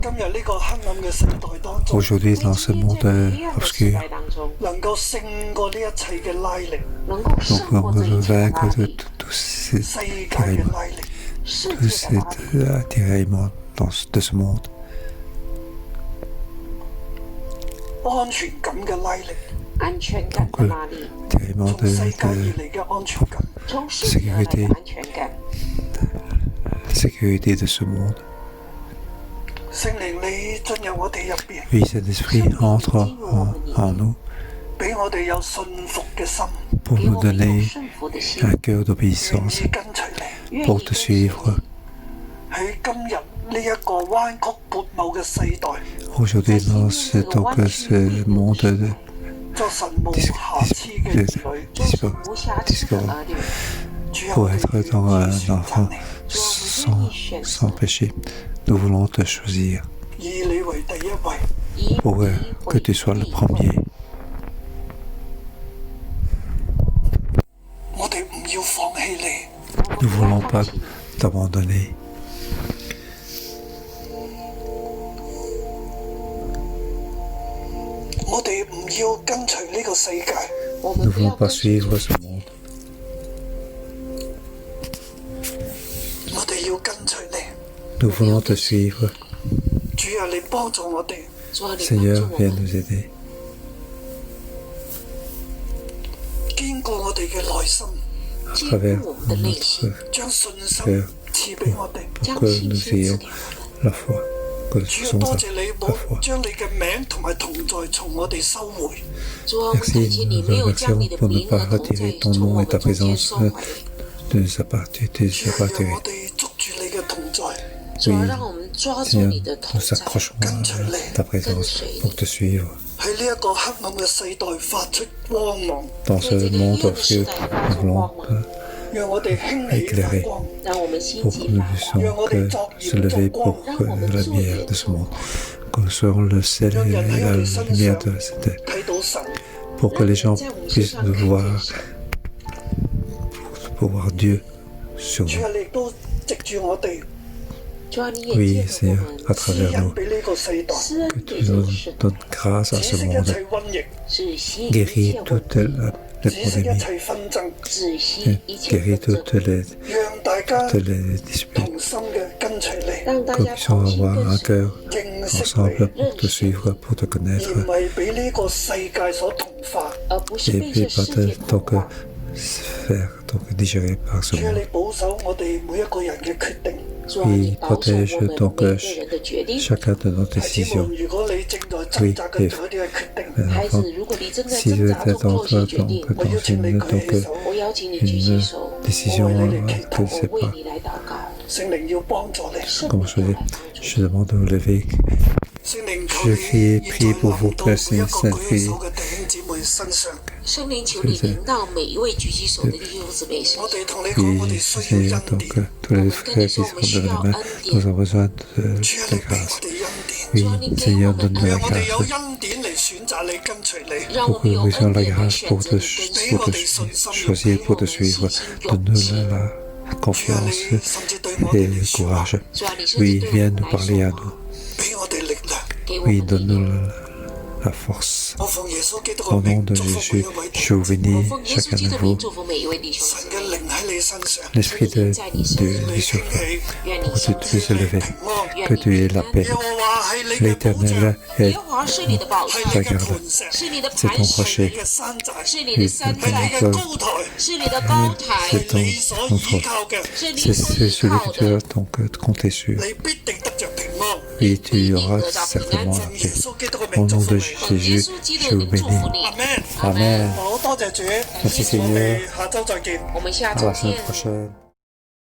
今日呢個黑暗嘅世代當中，能夠勝過呢一切嘅拉力，能夠勝過這一切嘅拉力，世界嘅拉力。安全感嘅拉力，安全感嘅拉力，從世界而嚟嘅安全感，從世界而來嘅安全感。聖靈你進入我哋入邊，俾我哋有信服嘅心，給我們有順服的心，願意跟隨你。喺今日呢一個彎曲悖謬嘅世代，作神無瑕疵嘅兒女，pour être un enfant sans péché, nous voulons te choisir pour que tu sois le premier. Nous ne voulons pas t'abandonner. Nous ne voulons pas suivre ce monde. Nous voulons te suivre. Seigneur, viens nous aider. À travers notre cœur, pour que nous ayons la foi, que nous puissions la foi. Merci, nous te remercions pour ne pas retirer ton nom et ta présence de nous appartenir. Oui, Seigneur, nous s'accrochons à ta présence pour te suivre. Dans ce monde obscur, nous voulons éclairer pour que nous puissions se lever pour la lumière de ce monde. Que nous soyons le sel et la lumière de cette terre. Pour que les gens puissent nous voir, pour voir Dieu sur nous. Oui, Seigneur, à travers nous, que tu nous donnes grâce à ce monde, guéris toute la pandémie, guéris toutes les disputes, que nous puissions avoir un cœur ensemble pour te suivre, pour te connaître, et puis pas donc faire digérer par ce monde. Il protège donc chacun de nos décisions. Oui, et enfant, si vous êtes en toi, donc dans une décision que je ne sais pas comment choisir, je demande de vous lever. Je prie pour vous, Père Saint-Esprit. 圣灵，求你临到每一位举起手的弟兄姊妹身上。 Oui, Seigneur, donc tous les frères qui sont de la main, nous avons besoin de grâce. Oui, Seigneur, donne-nous la grâce. Pour que nous puissions la grâce pour te choisir, pour te suivre. Donne-nous la confiance et le courage. Oui, viens nous parler à nous. Oui, donne-nous la force. Au nom de Jésus, je vous bénis chacun de vous. L'Esprit du surfeur, pour que tu puisses lever, que tu aies la paix. L'Éternel est ta garde. C'est ton rocher. C'est ton c'est celui que tu as donc compté sur. Et tu auras certainement la paix. Au nom de Jésus, je vous bénis. Amen. Merci Seigneur. À la semaine prochaine.